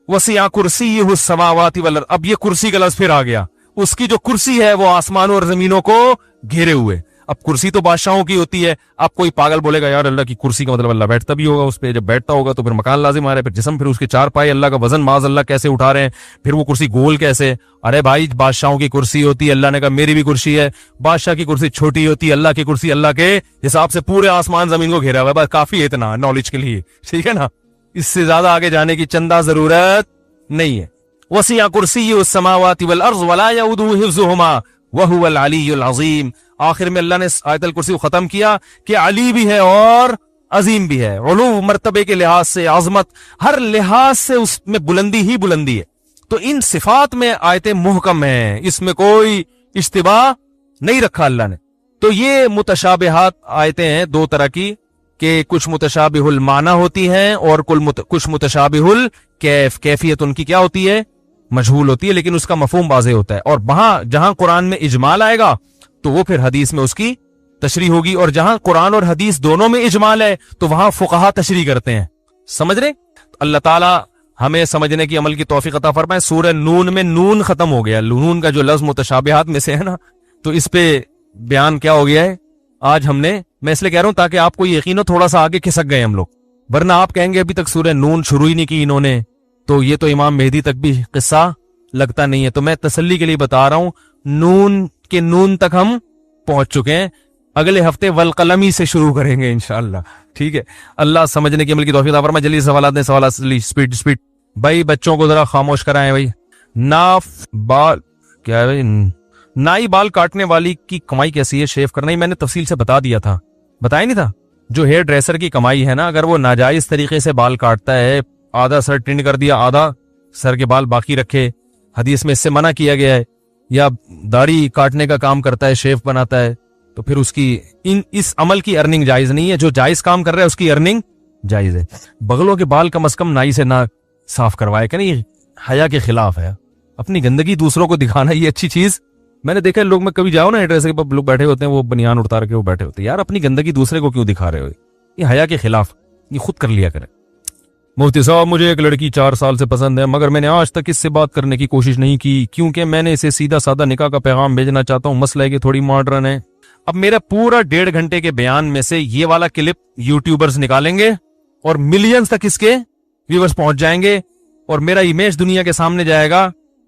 वसिअ कुर्सिय्युहु अस्समावाति वल अर्द। अब ये कुर्सी का लफ्ज़ फिर आ गया, उसकी जो कुर्सी है वो आसमानों और जमीनों को घेरे हुए। अब कुर्सी तो बादशाहों की होती है। अब कोई पागल बोलेगा यार अल्लाह की कुर्सी का मतलब अल्लाह बैठता भी होगा उस पर, जब बैठता होगा तो फिर मकान लाजिम आ रहा है, फिर जिस्म, फिर उसके 4 पाए, अल्लाह का वजन माज अल्लाह कैसे उठा रहे हैं, फिर वो कुर्सी गोल कैसे? अरे भाई बादशाहों की कुर्सी होती है, अल्लाह ने कहा मेरी भी कुर्सी है। बादशाह की कुर्सी छोटी होती है, अल्लाह की कुर्सी अल्लाह के हिसाब से पूरे आसमान जमीन को घेरा हुआ है। बस काफी है इतना नॉलेज के लिए, ठीक है ना, इससे ज्यादा आगे जाने की चंदा जरूरत नहीं है। वसिअ कुर्सिय्युहु अस्समावाति वल अर्ज़ वला यऊदुहु हिफ्ज़ुहुमा व हुवल अलीयुल अज़ीम। आखिर में अल्लाह ने आयतुल कुर्सी को खत्म किया कि अली भी है और अजीम भी है। उलू मर्तबे के लिहाज से, आजमत हर लिहाज से उसमें बुलंदी ही बुलंदी है। तो इन सिफात में आयतें मुहकम हैं, इसमें कोई इश्तिबा नहीं रखा अल्लाह ने। तो ये मुतशाबिहात आयतें हैं 2 तरह की, कि कुछ मुतशाबिहुल माना होती हैं और कुछ मुतशाबिहुल कैफ, कैफियत उनकी क्या होती है? मजहूल होती है, लेकिन उसका मफहूम वाज़ेह होता है। और वहां जहां कुरान में इजमाल आएगा तो वो फिर हदीस में उसकी तशरीह होगी, और जहां कुरान और हदीस दोनों में इजमाल है तो वहां फुकहा तशरीह करते हैं। समझ रहे? तो अल्लाह ताला हमें समझने की अमल की तौफीक अता फरमाए। सूरह नून में नून खत्म हो गया, नून का जो लफ्ज मुतशाबिहात में से है ना, तो इस पे बयान क्या हो गया है आज हमने। मैं इसलिए कह रहा हूं ताकि आपको यकीन हो, थोड़ा सा आगे खिसक गए हम लोग, वरना आप कहेंगे अभी तक सूरह नून शुरू ही नहीं की इन्होंने, तो ये तो इमाम मेहदी तक भी किस्सा लगता नहीं है। तो मैं तसल्ली के लिए बता रहा हूं, नून के नून तक हम पहुंच चुके हैं। अगले हफ्ते वल कलमी से शुरू करेंगे इंशाअल्लाह, ठीक है। अल्लाह समझने की अमल की तौफीक अता फरमाए। जल्दी सवालात ने, सवाल स्पीड भाई, बच्चों को जरा खामोश कराएं भाई। नाफ बाल क्या है भाई? नाई बाल काटने वाली की कमाई कैसी है? शेव करना ही मैंने तफसील से बता दिया था, बताया नहीं था? जो हेयर ड्रेसर की कमाई है ना, अगर वो नाजायज तरीके से बाल काटता है, आधा सर टिंड कर दिया, आधा सर के बाल बाकी रखे, हदीस में इससे मना किया गया है। या दाढ़ी काटने का काम करता है, शेव बनाता है, तो फिर उसकी इस अमल की अर्निंग जायज नहीं है। जो जायज काम कर रहा है उसकी अर्निंग जायज है। बगलों के बाल कम अज कम नाई से ना साफ करवाए, कि नहीं, हया के खिलाफ है। अपनी गंदगी दूसरों को दिखाना ये अच्छी चीज। मैंने देखा है लोग, में कभी जाओ ना एड्रेस के पास, लोग बैठे होते हैं वो बनियान उतार के वो बैठे होते हैं। यार अपनी गंदगी दूसरे को क्यों दिखा रहे हो? ये हया के खिलाफ, ये खुद कर लिया करें। मुफ्ती साहब मुझे एक लड़की 4 साल से पसंद है, मगर मैंने आज तक इससे बात करने की कोशिश नहीं की, क्योंकि मैंने इसे सीधा साधा निकाह का पैगाम भेजना चाहता हूँ। मसला है कि थोड़ी मॉडर्न है। अब मेरा पूरा 1.5 घंटे के बयान में से ये वाला क्लिप यूट्यूबर्स निकालेंगे और मिलियंस तक इसके व्यूअर्स पहुंच जाएंगे, और मेरा इमेज दुनिया के सामने जाएगा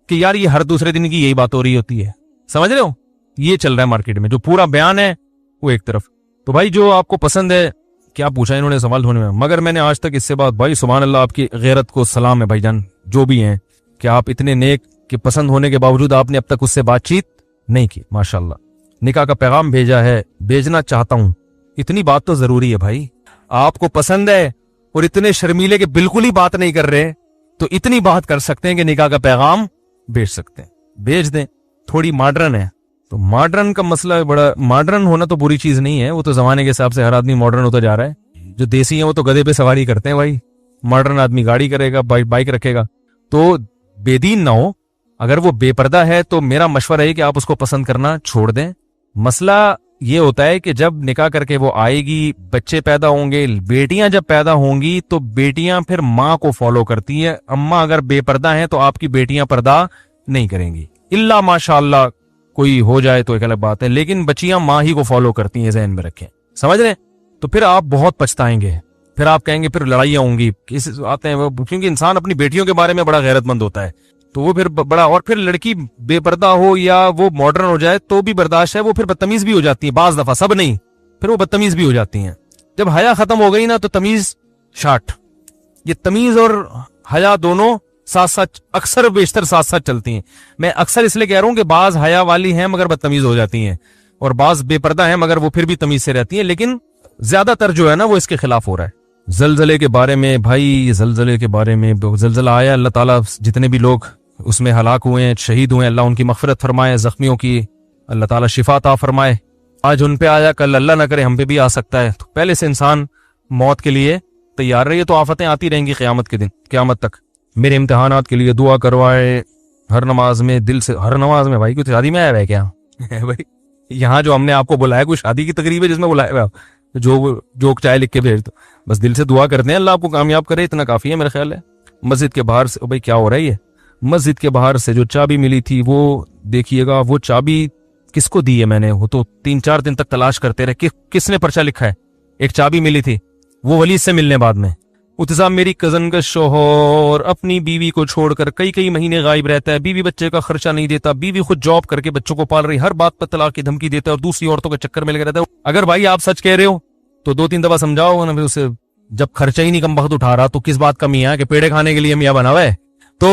कि यार ये हर दूसरे दिन की यही बात हो रही होती है। समझ रहे हो? ये चल रहा है मार्केट में। जो पूरा बयान है वो एक तरफ। तो भाई जो आपको पसंद है, क्या पूछा इन्होंने सवाल होने में, मगर मैंने आज तक इससे बात, भाई सुभान अल्लाह, आपकी गैरत को सलाम है भाईजान, जो भी हैं कि आप इतने नेक कि पसंद होने के बावजूद आपने अब तक उससे बातचीत नहीं की। माशाल्लाह, निकाह का पैगाम भेजा है, भेजना चाहता हूं। इतनी बात तो जरूरी है भाई। आपको पसंद है और इतने शर्मीले के बिल्कुल ही बात नहीं कर रहे, तो इतनी बात कर सकते हैं कि निकाह का पैगाम भेज सकते हैं। भेज दें। थोड़ी मॉडर्न है तो मॉडर्न का मसला बड़ा, मॉडर्न होना तो बुरी चीज नहीं है, वो तो जमाने के हिसाब से हर आदमी मॉडर्न होता जा रहा है। जो देसी है वो तो गधे पे सवारी करते हैं भाई, मॉडर्न आदमी गाड़ी करेगा, बाइक रखेगा। तो बेदीन ना हो। अगर वो बेपर्दा है तो मेरा मशवरा है कि आप उसको पसंद करना छोड़ दें। मसला ये होता है कि जब निकाह करके वो आएगी, बच्चे पैदा होंगे, बेटियां जब पैदा होंगी तो बेटियां फिर माँ को फॉलो करती है। अम्मा अगर बेपर्दा हैं तो आपकी बेटियां पर्दा नहीं करेंगी, इल्ला माशाअल्लाह कोई हो जाए तो एक अलग बात है, लेकिन बच्चियां माँ ही को फॉलो करती हैं, ज़हन में रखें। समझ रहे? तो फिर आप बहुत पछताएंगे, फिर आप कहेंगे फिर लड़ाइयां होंगी, किस आते हैं वो, क्योंकि इंसान अपनी बेटियों के बारे में बड़ा गैरतमंद होता है, तो वो फिर बड़ा, और फिर लड़की बेपर्दा हो या वो मॉडर्न हो जाए तो भी बर्दाश्त है, वो फिर बदतमीज भी हो जाती है बाज दफा, सब नहीं, फिर वो बदतमीज भी हो जाती हैं। जब हया खत्म हो गई ना तो तमीज शाट। ये तमीज और हया दोनों साथ साथ, अक्सर बेशतर साथ साथ चलती हैं। मैं अक्सर इसलिए कह रहा हूं कि बाज हया वाली हैं मगर बदतमीज हो जाती हैं, और बाज बेपर्दा हैं मगर वो फिर भी तमीज से रहती हैं, लेकिन ज्यादातर जो है ना वो इसके खिलाफ हो रहा है। जलजले के बारे में भाई, जलजले के बारे में, जलजला आया, अल्लाह ताला जितने भी लोग उसमें हलाक हुए हैं, शहीद हुए हैं, अल्लाह उनकी मगफिरत फरमाए, जख्मियों की अल्लाह ताला शिफा अता फरमाए। आज उन पे आया, कल अल्लाह ना करे हम पे भी आ सकता है, तो पहले से इंसान मौत के लिए तैयार रहिए। तो आफतें आती रहेंगी क़यामत के दिन, क़यामत तक। मेरे इम्तिहानात के लिए दुआ करवाए हर नमाज में, दिल से, हर नमाज में। भाई कुछ शादी में आया है क्या? भाई यहाँ जो हमने आपको बुलाया कोई शादी की तकरीब है जिसमें बुलाया हुआ, जो जोक चाय लिख के भेज दो, बस दिल से दुआ करते हैं अल्लाह आपको कामयाब करे, इतना काफी है मेरा ख्याल है। मस्जिद के बाहर से, भाई क्या हो रहा है ये, मस्जिद के बाहर से जो चाबी मिली थी वो देखिएगा, वो चाबी किसको दी है मैंने, वो तो 3-4 दिन तक तलाश करते रहे किसने पर्चा लिखा है। एक चाबी मिली थी, वो वली से मिलने बाद में। उतसाब मेरी कजन का शोहर अपनी बीवी को छोड़कर कई महीने गायब रहता है, बीवी बच्चे का खर्चा नहीं देता, बीवी खुद जॉब करके बच्चों को पाल रही, हर बात पर तलाक की धमकी देता है और दूसरी औरतों के चक्कर में लगा रहता है। अगर भाई आप सच कह रहे हो तो 2-3 दफा समझाओ ना, फिर उसे जब खर्चा ही नहीं कम वक्त उठा रहा तो किस बात का मियाँ कि पेड़े खाने के लिए मियाँ बना हुआ है। तो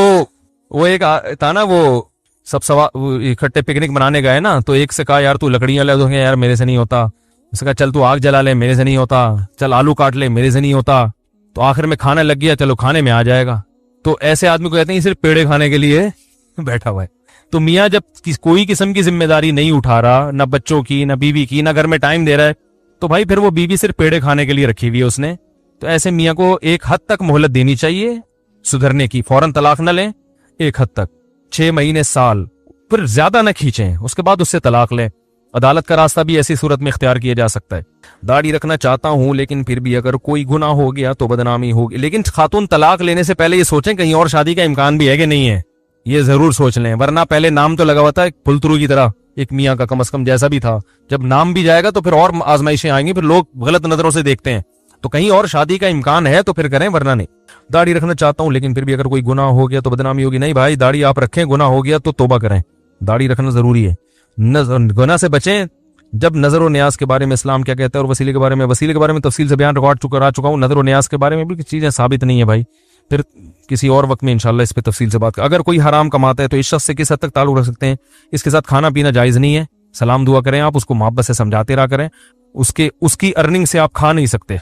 वो एक था ना, वो सब इकट्ठे पिकनिक मनाने गए ना, तो एक से कहा यार तू लकड़ियां ले दो, यार मेरे से नहीं होता। उसने कहा चल तू आग जला ले, मेरे से नहीं होता। चल आलू काट ले, मेरे से नहीं होता। तो आखिर में खाने लग गया, चलो खाने में आ जाएगा। तो ऐसे आदमी को कहते हैं सिर्फ पेड़े खाने के लिए बैठा हुआ है। तो मियाँ जब कोई किस्म की जिम्मेदारी नहीं उठा रहा, ना बच्चों की, ना बीवी की, ना घर में टाइम दे रहा है, तो भाई फिर वो बीवी सिर्फ पेड़े खाने के लिए रखी हुई है उसने। तो ऐसे मियाँ को एक हद तक मोहलत देनी चाहिए सुधरने की, फौरन तलाक न लें, एक हद तक 6 महीने, साल, फिर ज्यादा न खींचें, उसके बाद उससे तलाक लें। अदालत का रास्ता भी ऐसी सूरत में इख्तियार किया जा सकता है। दाढ़ी रखना चाहता हूं लेकिन फिर भी अगर कोई गुनाह हो गया तो बदनामी होगी। लेकिन खातून तलाक लेने से पहले ये सोचें कहीं और शादी का इम्कान भी है कि नहीं है, ये जरूर सोच लें, वरना पहले नाम तो लगा हुआ था फुलतरू की तरह एक मियाँ का, कम से कम जैसा भी था। जब नाम भी जाएगा तो फिर और आजमाइशें आएंगी, फिर लोग गलत नजरों से देखते हैं। तो कहीं और शादी का इम्कान है तो फिर करें, वरना नहीं। दाढ़ी रखना चाहता हूं लेकिन फिर भी अगर कोई गुनाह हो गया तो बदनामी होगी। नहीं भाई, दाढ़ी आप रखें, गुनाह हो गया तो तौबा करें, दाढ़ी रखना जरूरी है, गुनाह से बचें। जब नजर और न्याज के बारे में इस्लाम क्या कहता है और वसीले के बारे में तफसील से बयान रिकॉर्ड आ चुका हूँ। नजर और न्याज के बारे में भी चीजें साबित नहीं है भाई, फिर किसी और वक्त में इंशाल्लाह इस पे तफसील से बात कर। अगर कोई हराम कमाता है तो इस शख्स से किस हद तक ताल्लुक रख सकते हैं, इसके साथ खाना पीना जायज नहीं है। सलाम दुआ करें आप, उसको मोहब्बत से समझाते रहा करें, उसकी अर्निंग से आप खा नहीं सकते।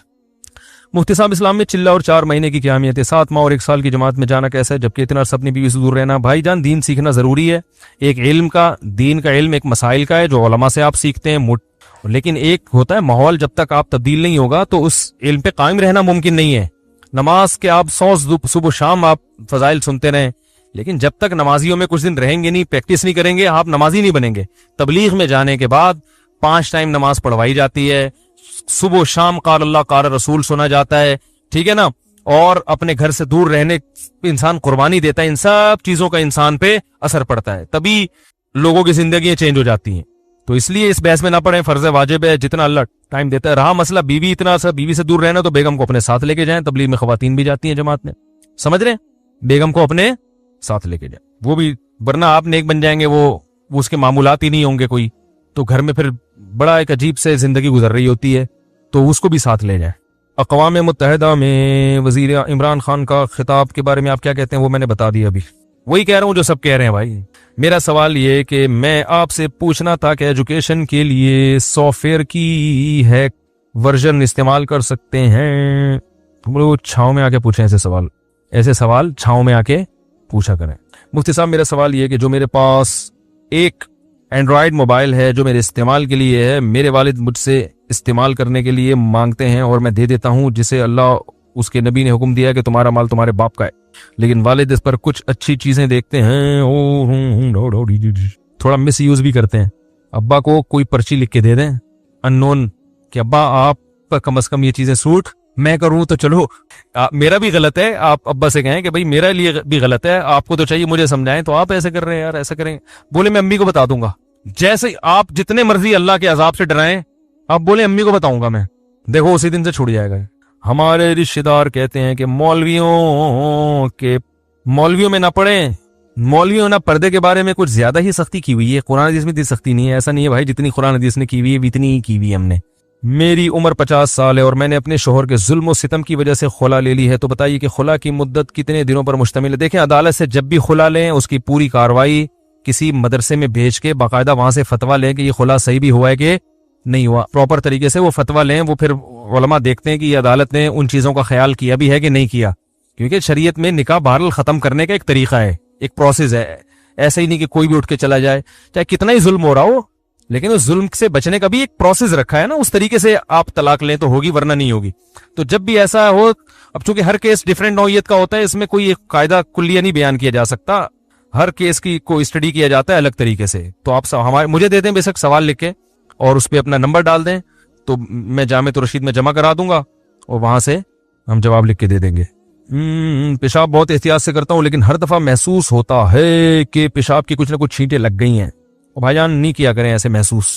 मुफ्ती साहब, इस्लाम में चिल्ला और 4 महीने की क्या अहमियत है? 7 माह और 1 साल की जमात में जाना कैसा है, जबकि इतना अर्सा अपनी बीवी से दूर रहना? भाईजान, दीन सीखना जरूरी है। एक इल्म का, दीन का इल्म एक मसाइल का है जो उलमा से आप सीखते हैं, लेकिन एक होता है माहौल, जब तक आप तब्दील नहीं होगा तो उस इल्म पे कायम रहना मुमकिन नहीं है। नमाज के आप 100 सुबह शाम आप फजाइल सुनते रहें लेकिन जब तक नमाजियों में कुछ दिन रहेंगे नहीं, प्रैक्टिस नहीं करेंगे, आप नमाजी नहीं बनेंगे। तबलीग में जाने के बाद 5 टाइम नमाज पढ़वाई जाती है, सुबह शाम क़ाल अल्लाह क़ाल रसूल सुना जाता है, ठीक है ना, और अपने घर से दूर रहने इंसान कुर्बानी देता है। इन सब चीजों का इंसान पे असर पड़ता है, तभी लोगों की जिंदगी चेंज हो जाती हैं। तो इसलिए इस बहस में ना पड़े, फर्ज वाजिब है, जितना अल्लाह टाइम देता है। रहा मसला बीवी, इतना सा बीवी से दूर रहना, तो बेगम को अपने साथ लेके जाएं। तबलीग में खवातीन भी जाती हैं जमात में, समझ रहे हैं, बेगम को अपने साथ लेके जाए, वो भी, वरना आप नेक बन जाएंगे, वो उसके मामूलात ही नहीं होंगे कोई, तो घर में फिर बड़ा एक अजीब से जिंदगी गुजर रही होती है, तो उसको भी साथ ले जाए। अक़वाम मुत्तहिदा में वजीर इमरान खान का खिताब के बारे में आप क्या कहते हैं, वो मैंने बता दिया अभी, वही कह रहा हूं जो सब कह रहे हैं भाई। मेरा सवाल ये कि मैं आपसे पूछना था कि एजुकेशन के लिए सॉफ्टवेयर की है वर्जन इस्तेमाल कर सकते हैं? तुम लोग छाँव में आके पूछें ऐसे सवाल छाँव में आके पूछा करें। मुफ्ती साहब मेरा सवाल ये कि जो मेरे पास एक एंड्रॉयड मोबाइल है जो मेरे इस्तेमाल के लिए है, मेरे वालिद मुझसे इस्तेमाल करने के लिए मांगते हैं और मैं दे देता हूं, जिसे अल्लाह उसके नबी ने हुक्म दिया कि तुम्हारा माल तुम्हारे बाप का है, लेकिन वालिद इस पर कुछ अच्छी चीजें देखते हैं, थोड़ा मिस यूज भी करते हैं। अब्बा को कोई पर्ची लिख के दे दें अननोन कि अब्बा आप पर कम से कम ये चीजें सूट, मैं करूं तो चलो मेरा भी गलत है, आप अब्बा से कहें कि भाई मेरा लिए भी गलत है, आपको तो चाहिए मुझे समझाएं, तो आप ऐसे कर रहे हैं यार, ऐसा करें। बोले मैं अम्मी को बता दूंगा। जैसे आप जितने मर्जी अल्लाह के अजाब से डराएं, आप बोले अम्मी को बताऊंगा मैं, देखो उसी दिन से छूट जाएगा। हमारे रिश्तेदार कहते हैं कि मौलवियों में ना पढ़े, मौलवियों ना पर्दे के बारे में कुछ ज्यादा ही सख्ती की हुई है, कुरान हदीस में इतनी सख्ती नहीं है। ऐसा नहीं है भाई, जितनी कुरान हदीस ने की हुई है इतनी ही की हुई है हमने। मेरी उम्र 50 साल है और मैंने अपने शोहर के जुल्म और सितम की वजह से खुला ले ली है, तो बताइए कि खुला की मुद्दत कितने दिनों पर मुश्तमिल है? देखें, अदालत से जब भी खुला लें उसकी पूरी कार्रवाई किसी मदरसे में भेज के बाकायदा वहां से फतवा लें कि ये खुला सही भी हुआ है कि नहीं हुआ, प्रॉपर तरीके से वो फतवा लें। वो फिर उलमा देखते हैं कि ये अदालत ने उन चीजों का ख्याल किया भी है कि नहीं किया, क्योंकि शरीयत में निकाह बहरहाल खत्म करने का एक तरीका है, एक प्रोसेस है। ऐसा ही नहीं कि कोई भी उठ के चला जाए, चाहे कितना ही जुल्म हो रहा हो, लेकिन उस जुल्म से बचने का भी एक प्रोसेस रखा है ना, उस तरीके से आप तलाक लें तो होगी, वरना नहीं होगी। तो जब भी ऐसा हो, अब चूंकि हर केस डिफरेंट नौइयत का होता है, इसमें कोई एक कायदा कुल्लिया नहीं बयान किया जा सकता, हर केस की को स्टडी किया जाता है अलग तरीके से। तो आप हमारे मुझे दे दें बेशक सवाल लिख के और उस पर अपना नंबर डाल दें, तो मैं जामे तो रशीद में जमा करा दूंगा और वहां से हम जवाब लिख के दे देंगे। पेशाब बहुत एहतियात से करता हूँ, लेकिन हर दफा महसूस होता है कि पेशाब की कुछ ना कुछ छींटें लग गई हैं। और भाईजान नहीं किया करें ऐसे महसूस,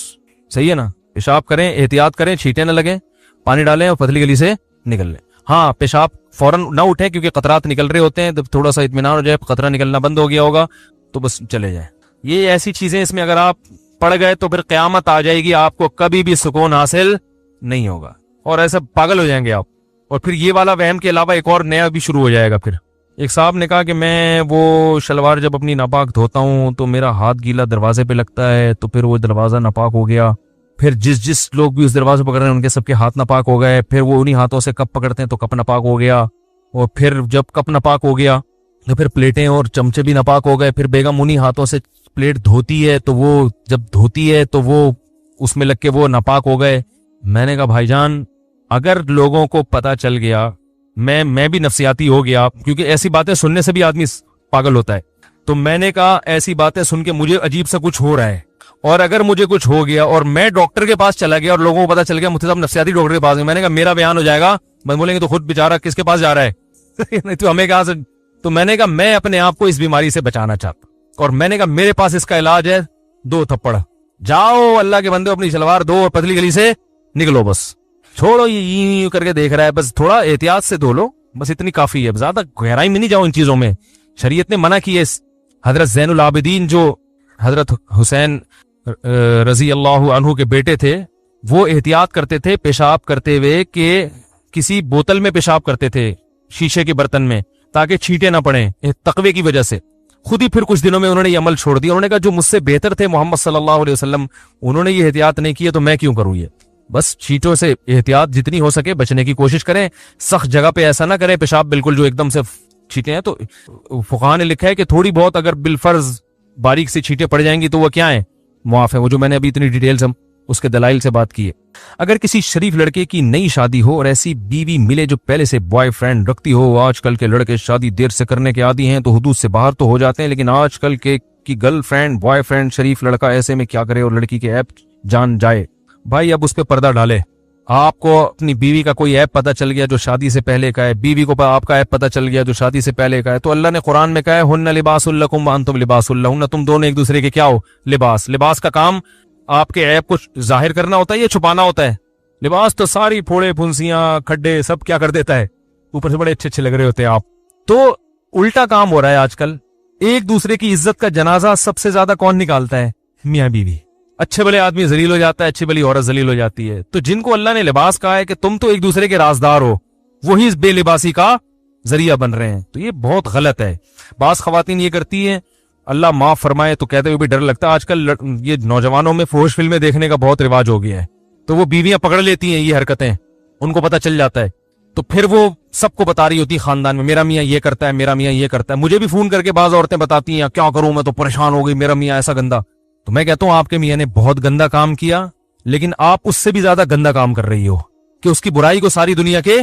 सही है ना? पेशाब करें, एहतियात करें, छींटें न लगे, पानी डालें और पतली गली से निकल लें। हाँ, पेशाब फौरन ना उठे क्योंकि कतरात निकल रहे होते हैं, तो थोड़ा सा इत्मीनान हो जाए, कतरा निकलना बंद हो गया होगा तो बस चले जाए। ये ऐसी चीजें, इसमें अगर आप पड़ गए तो फिर क़यामत आ जाएगी, आपको कभी भी सुकून हासिल नहीं होगा और ऐसा पागल हो जाएंगे आप। और फिर ये वाला वहम के अलावा एक और नया भी शुरू हो जाएगा। फिर एक साहब ने कहा कि मैं वो शलवार जब अपनी नापाक धोता हूँ तो मेरा हाथ गीला दरवाजे पे लगता है, तो फिर वो दरवाजा नापाक हो गया। फिर जिस लोग भी उस दरवाजे पकड़ रहे हैं उनके सबके हाथ नापाक हो गए। फिर वो उन्हीं हाथों से कप पकड़ते हैं तो कप नापाक हो गया, और फिर जब कप नापाक हो गया तो फिर प्लेटें और चमचे भी नापाक हो गए। फिर बेगम उन्हीं हाथों से प्लेट धोती है, तो वो जब धोती है तो वो उसमें लग के वो नापाक हो गए। मैंने कहा भाईजान, अगर लोगों को पता चल गया, मैं भी नफसियाती हो गया, क्योंकि ऐसी बातें सुनने से भी आदमी पागल होता है। तो मैंने कहा ऐसी बातें सुन के मुझे अजीब सा कुछ हो रहा है, और अगर मुझे कुछ हो गया और मैं डॉक्टर के पास चला गया और लोगों को पता चल गया मुफ्ती साहब नफसियाती डॉक्टर के पास गए, मैंने कहा मेरा बयान हो जाएगा, मैं बोलेंगे तो खुद बेचारा किसके पास जा रहा है नहीं तो हमें कहा से। तो मैंने कहा मैं अपने आप को इस बीमारी से बचाना चाहता, और मैंने कहा मेरे पास इसका इलाज है, 2 थप्पड़, जाओ अल्लाह के बंदे अपनी शलवार दो और पतली गली से निकलो, बस छोड़ो ये करके देख रहा है, बस थोड़ा एहतियात से धो लो, बस इतनी काफी है, ज्यादा गहराई में नहीं जाओ इन चीजों में। शरीयत ने मना की है। हजरत ज़ैनुल आबिदीन जो हजरत हुसैन रजी अल्लाह अन्हु के बेटे थे, वो एहतियात करते थे पेशाब करते हुए कि किसी बोतल में पेशाब करते थे, शीशे के बर्तन में, ताकि छींटे ना पड़े तकवे की वजह से। खुद ही फिर कुछ दिनों में उन्होंने ये अमल छोड़ दिया। उन्होंने कहा जो मुझसे बेहतर थे मोहम्मद सल्लल्लाहु अलैहि वसल्लम, उन्होंने ये एहतियात नहीं किया तो मैं क्यों करूं ये। बस छींटों से एहतियात जितनी हो सके बचने की कोशिश करें। सख्त जगह पे ऐसा ना करें पेशाब बिल्कुल जो एकदम से छींटे हैं। तो फुक़हा ने लिखा है कि थोड़ी बहुत अगर बिलफर्ज बारीक से छींटे पड़ जाएंगी तो वो क्या है, मुआफ है। वो जो मैंने अभी इतनी डिटेल से उसके दलाइल से बात की है। अगर किसी शरीफ लड़के की नई शादी हो और ऐसी बीवी मिले जो पहले से बॉयफ्रेंड रखती हो, आजकल के लड़के शादी देर से करने के आदी हैं तो हुदूद से बाहर तो हो जाते हैं, लेकिन आजकल के की गर्लफ्रेंड बॉयफ्रेंड शरीफ लड़का ऐसे में क्या करे और लड़की के ऐप जान जाए, भाई अब उस पर पर्दा डाले। आपको अपनी बीवी का कोई ऐप पता चल गया जो शादी से पहले का है, बीवी को आपका ऐप पता चल गया जो शादी से पहले का है, तो अल्लाह ने कुरान में कहा है हुन्ना लिबासुल लकुम व अंतुम लिबासुल लहुन्ना, तुम दोनों एक दूसरे के क्या हो, लिबास। लिबास का काम आपके ऐप को जाहिर करना होता है, ये छुपाना होता है। लिबास तो सारी फोड़े फुंसियां खड्डे सब क्या कर देता है, ऊपर से बड़े अच्छे अच्छे लग रहे होते हैं आप। तो उल्टा काम हो रहा है आजकल, एक दूसरे की इज्जत का जनाजा सबसे ज्यादा कौन निकालता है, मियाँ बीवी। अच्छे भले आदमी जलील हो जाता है, अच्छी भली औरत जलील हो जाती है। तो जिनको अल्लाह ने लिबास कहा है कि तुम तो एक दूसरे के राजदार हो, वही इस बेलिबासी का जरिया बन रहे हैं, तो ये बहुत गलत है। बास खवातीन ये करती है, अल्लाह माफ फरमाए, तो कहते हुए भी डर लगता है। आजकल ये नौजवानों में फौश फिल्में देखने का बहुत रिवाज हो गया है, तो वो बीवियां पकड़ लेती हैं ये हरकतें, उनको पता चल जाता है, तो फिर वो सबको बता रही होती है खानदान में, मेरा मियाँ ये करता है, मेरा मियाँ ये करता है। मुझे भी फोन करके बाज औरतें बताती हैं, क्या करूं मैं तो परेशान हो गई, मेरा मियाँ ऐसा गंदा। तो मैं कहता हूं आपके मियाँ ने बहुत गंदा काम किया, लेकिन आप उससे भी ज्यादा गंदा काम कर रही हो कि उसकी बुराई को सारी दुनिया के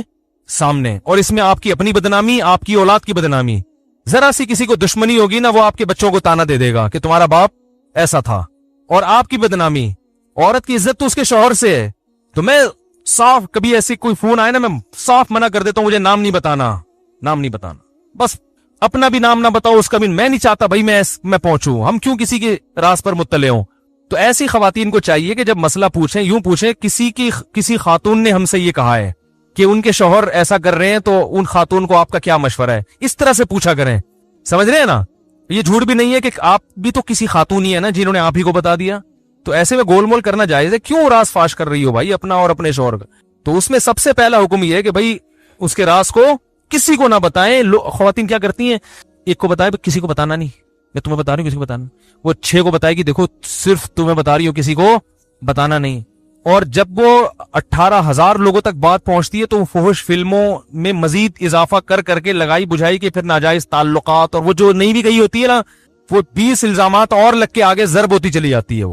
सामने, और इसमें आपकी अपनी बदनामी, आपकी औलाद की बदनामी। जरा सी किसी को दुश्मनी होगी ना, वो आपके बच्चों को ताना दे देगा कि तुम्हारा बाप ऐसा था, और आपकी बदनामी। औरत की इज्जत तो उसके शौहर से है। तो मैं साफ, कभी ऐसी कोई फोन आए ना, मैं साफ मना कर देता हूं, मुझे नाम नहीं बताना, नाम नहीं बताना, बस अपना भी नाम ना बताओ, उसका भी। मैं नहीं चाहता भाई मैं पहुंचूं, हम क्यों किसी के राज पर मुत्तले हों। तो ऐसी खवातीन को चाहिए कि जब मसला पूछें, यूं पूछें, किसी खातून ने हमसे ये कहा है कि उनके शौहर ऐसा कर रहे हैं, तो उन खातून को आपका क्या मशवरा है, इस तरह से पूछा करें। समझ रहे हैं ना, ये झूठ भी नहीं है कि आप भी तो किसी खातून ही है ना जिन्होंने आप ही को बता दिया। तो ऐसे में गोलमोल करना जायज है, क्यों राज फाश कर रही हो भाई अपना और अपने शौहर का। तो उसमें सबसे पहला हुक्म यह है कि भाई उसके राज को किसी को ना बताएं। खवातीन क्या करती हैं, एक को बताए किसी को बताना नहीं, मैं तुम्हें बता रही हूँ किसी को बताना, वो 6 को बताएगी देखो सिर्फ तुम्हें बता रही हो, किसी को बताना नहीं। और जब वो 18,000 लोगों तक बात पहुंचती है तो फुहश फिल्मों में मजीद इजाफा कर करके लगाई बुझाई के फिर नाजायज ताल्लुकात, और वो जो नहीं भी गई होती है ना, वो 20 इल्जामात और लग के आगे जरब होती चली जाती है।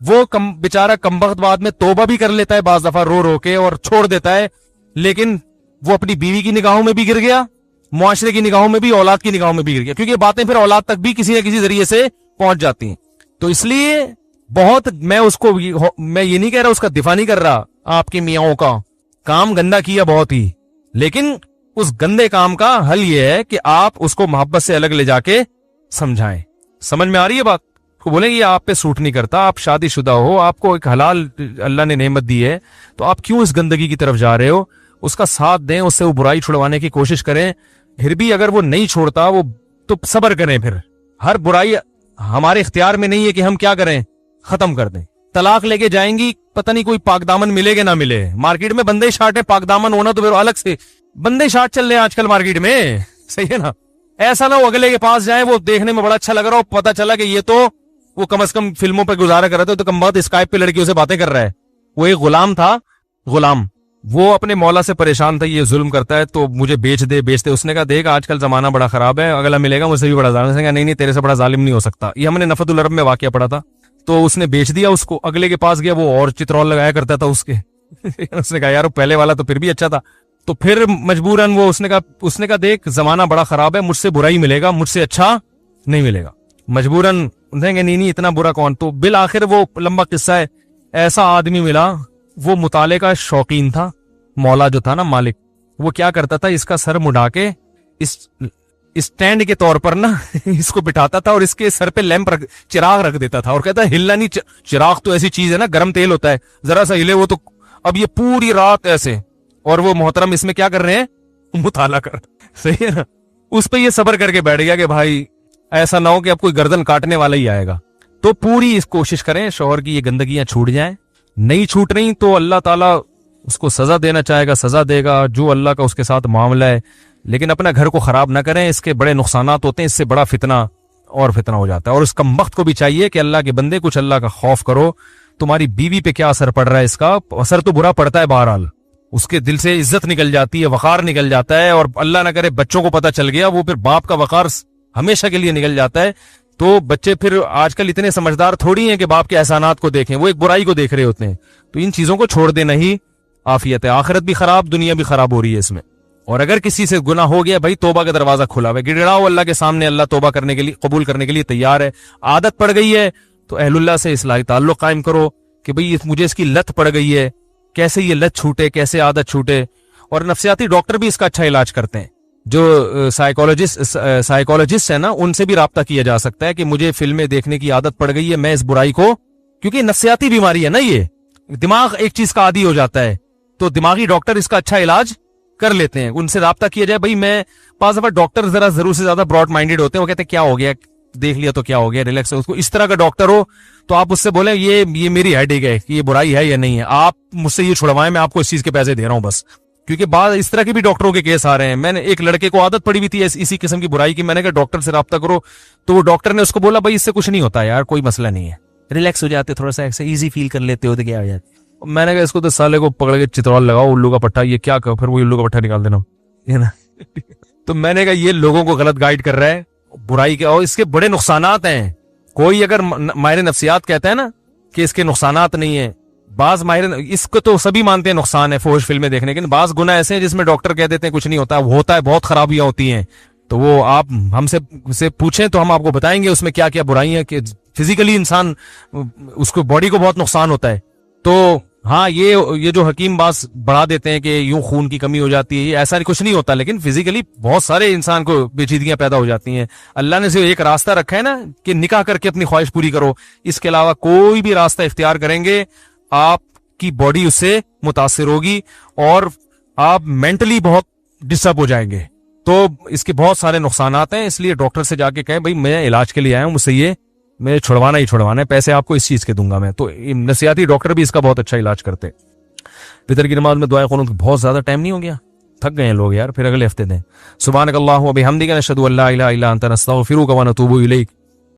वो बेचारा कमबख्त बाद में तौबा भी कर लेता है बाज दफा रो रो के और छोड़ देता है, लेकिन वो अपनी बीवी की निगाहों में भी गिर गया, मुआशरे की निगाहों में भी, औलाद की निगाहों में भी गिर गया, क्योंकि ये बातें फिर औलाद तक भी किसी न किसी जरिए से पहुंच जाती हैं। तो इसलिए बहुत, मैं ये नहीं कह रहा, उसका दिफा नहीं कर रहा, आपके मियाओं का काम गंदा किया बहुत ही, लेकिन उस गंदे काम का हल ये है कि आप उसको मोहब्बत से अलग ले जाके समझाएं। समझ में आ रही है बात? तो बोलेंगे ये आप पे सूट नहीं करता, आप शादीशुदा हो, आपको एक हलाल अल्लाह ने नेमत दी है, तो आप क्यों इस गंदगी की तरफ जा रहे हो। उसका साथ दें, उससे वो बुराई छुड़वाने की कोशिश करें। फिर भी अगर वो नहीं छोड़ता, वो तो सब्र करें। फिर हर बुराई हमारे इख्तियार में नहीं है कि हम क्या करें, खत्म कर दें। तलाक लेके जाएंगी, पता नहीं कोई पाकदामन मिलेगा ना मिले। मार्केट में बंदे शार्ट है, पाकदामन होना तो फिर अलग से। बंदे शार्ट चल रहे हैं आजकल मार्केट में, सही है ना। ऐसा ना हो अगले के पास जाए, वो देखने में बड़ा अच्छा लग रहा हो, पता चला कि ये तो वो कम से कम फिल्मों पर गुजारा कर रहा था, तो कम बहुत स्काइप पे लड़कियों से बातें कर रहा है। वो एक गुलाम था, गुलाम, वो अपने मौला से परेशान था, ये जुल्म करता है तो मुझे बेच दे। उसने कहा देख आजकल जमाना बड़ा खराब है, अगला मिलेगा मुझसे भी बड़ा जालिम। उसने कहा नहीं तेरे से बड़ा जालिम नहीं हो सकता। ये हमने नफतुल अरब में वाकया पढ़ा था। तो उसने बेच दिया उसको, अगले के पास गया, वो और चित्रौल लगाया करता था उसके उसने कहा यार पहले वाला तो फिर भी अच्छा था। तो फिर मजबूरन वो उसने कहा देख जमाना बड़ा खराब है, मुझसे बुरा ही मिलेगा, मुझसे अच्छा नहीं मिलेगा। मजबूरन कहेंगे नहीं इतना बुरा कौन। तो बिल आखिर वो लंबा किस्सा है, ऐसा आदमी मिला, वो मुताले का शौकीन था। मौला जो था ना मालिक, वो क्या करता था, इसका सर मुड़ा के इस स्टैंड के तौर पर ना इसको बिठाता था और इसके सर पे चिराग रख देता था और कहता हिलना नहीं। चिराग तो ऐसी चीज है ना, गर्म तेल होता है, जरा सा हिले वो तो। अब ये पूरी रात ऐसे, और वो मोहतरम इसमें क्या कर रहे हैं, मुताला कर, सही है ना। उस पे ये सब्र करके बैठ गया कि भाई ऐसा ना हो कि अब कोई गर्दन काटने वाला ही आएगा। तो पूरी इस कोशिश करें शौहर की ये गंदगियां छूट जाएं। नहीं छूट रही तो अल्लाह ताला उसको सजा देना चाहेगा, सजा देगा, जो अल्लाह का उसके साथ मामला है। लेकिन अपना घर को खराब ना करें, इसके बड़े नुकसानात होते हैं, इससे बड़ा फितना और फितना हो जाता है। और उस कमबख्त को भी चाहिए कि अल्लाह के बंदे कुछ अल्लाह का खौफ करो। तुम्हारी बीवी पे क्या असर पड़ रहा है, इसका असर तो बुरा पड़ता है, बहरहाल उसके दिल से इज्जत निकल जाती है, वकार निकल जाता है, और अल्लाह ना करे बच्चों को पता चल गया, वो फिर बाप का वकार हमेशा के लिए निकल जाता है। तो बच्चे फिर आजकल इतने समझदार थोड़ी हैं कि बाप के एहसानात को देखें, वो एक बुराई को देख रहे होते हैं। तो इन चीजों को छोड़ देना ही आफियत है। आखिरत भी खराब, दुनिया भी खराब हो रही है इसमें। और अगर किसी से गुनाह हो गया भाई, तौबा का दरवाजा खुला हुआ है, गिड़गिड़ाओ अल्लाह के सामने, अल्लाह तौबा करने के लिए, कबूल करने के लिए तैयार है। आदत पड़ गई है तो अहलुल्लाह से इस्लाही ताल्लुक कायम करो कि भाई मुझे इसकी लत पड़ गई है, कैसे ये लत छूटे, कैसे आदत छूटे। और नफ्सियाती डॉक्टर भी इसका अच्छा इलाज करते हैं। जो साइकोलॉजिस्ट है ना, उनसे भी राब्ता किया जा सकता है कि मुझे फिल्में देखने की आदत पड़ गई है, मैं इस बुराई को, क्योंकि नफ्सियाती बीमारी है ना, ये दिमाग एक चीज का आदी हो जाता है, तो दिमागी डॉक्टर इसका अच्छा इलाज कर लेते हैं। उनसे राब्ता किया जाए। भाई मैं पास दफा डॉक्टर जरा जरूर से ज्यादा ब्रॉड माइंडेड होते हैं, वो कहते हैं क्या हो गया, देख लिया तो क्या हो गया, रिलैक्स। उसको इस तरह का डॉक्टर हो तो आप उससे बोले ये मेरी हेडेक है कि ये बुराई है या नहीं है, आप मुझसे ये छुड़वाएं, मैं आपको इस चीज के पैसे दे रहा हूं बस। क्योंकि बाद इस तरह के भी डॉक्टरों के केस आ रहे हैं। मैंने एक लड़के को आदत पड़ी हुई थी इसी किस्म की बुराई की, मैंने कहा डॉक्टर से राब्ता करो, तो वो डॉक्टर ने उसको बोला भाई इससे कुछ नहीं होता यार, कोई मसला नहीं है, रिलैक्स हो जाते, थोड़ा सा ऐसे इजी फील कर लेते हो तो क्या हो जाता। मैंने कहा इसको तो साले को पकड़ के चित्रौल लगाओ, उल्लू का पट्टा, ये क्या कहो, फिर वो उल्लू का पट्टा निकाल देना, है ना। तो मैंने कहा ये लोगों को गलत गाइड कर रहा है बुराई के, और इसके बड़े नुकसानात हैं। कोई अगर माहिर नफ्सियात कहता है ना कि इसके नुकसानात नहीं है, बाज माहिर, इसको तो सभी मानते हैं नुकसान है फोश फिल्में देखने के, बाज गुना ऐसे हैं जिसमें डॉक्टर कह देते हैं कुछ नहीं होता, होता है, बहुत खराबियां होती हैं। तो वो आप हमसे पूछें तो हम आपको बताएंगे उसमें क्या क्या बुराइयां, कि फिजिकली इंसान उसको बॉडी को बहुत नुकसान होता है। तो हाँ, ये जो हकीम बास बढ़ा देते हैं कि यूं खून की कमी हो जाती है, ये ऐसा कुछ नहीं होता, लेकिन फिजिकली बहुत सारे इंसान को पेचीदगियां पैदा हो जाती हैं। अल्लाह ने सिर्फ एक रास्ता रखा है ना कि निकाह करके अपनी ख्वाहिश पूरी करो, इसके अलावा कोई भी रास्ता इख्तियार करेंगे आपकी बॉडी उससे मुतासिर होगी और आप मेंटली बहुत डिस्टर्ब हो जाएंगे। तो इसके बहुत सारे नुकसानात हैं, इसलिए डॉक्टर से जाके कहें भाई मैं इलाज के लिए आया हूं, मुझसे ये मैं छुड़वाना ही छुड़वाना है, पैसे आपको इस चीज के दूंगा मैं। तो नसियाती डॉक्टर भी इसका बहुत अच्छा इलाज करते हैं। फितर की नमाज में दुआ क़ुनूत, बहुत ज्यादा टाइम नहीं हो गया, थक गए हैं लोग यार, फिर अगले हफ्ते दें। सुब्हानक अल्लाहुम्मा व बिहम्दिका नशहदु अल्ला इलाहा इल्ला अंता नस्तगफिरुका व नतूबु इलैक।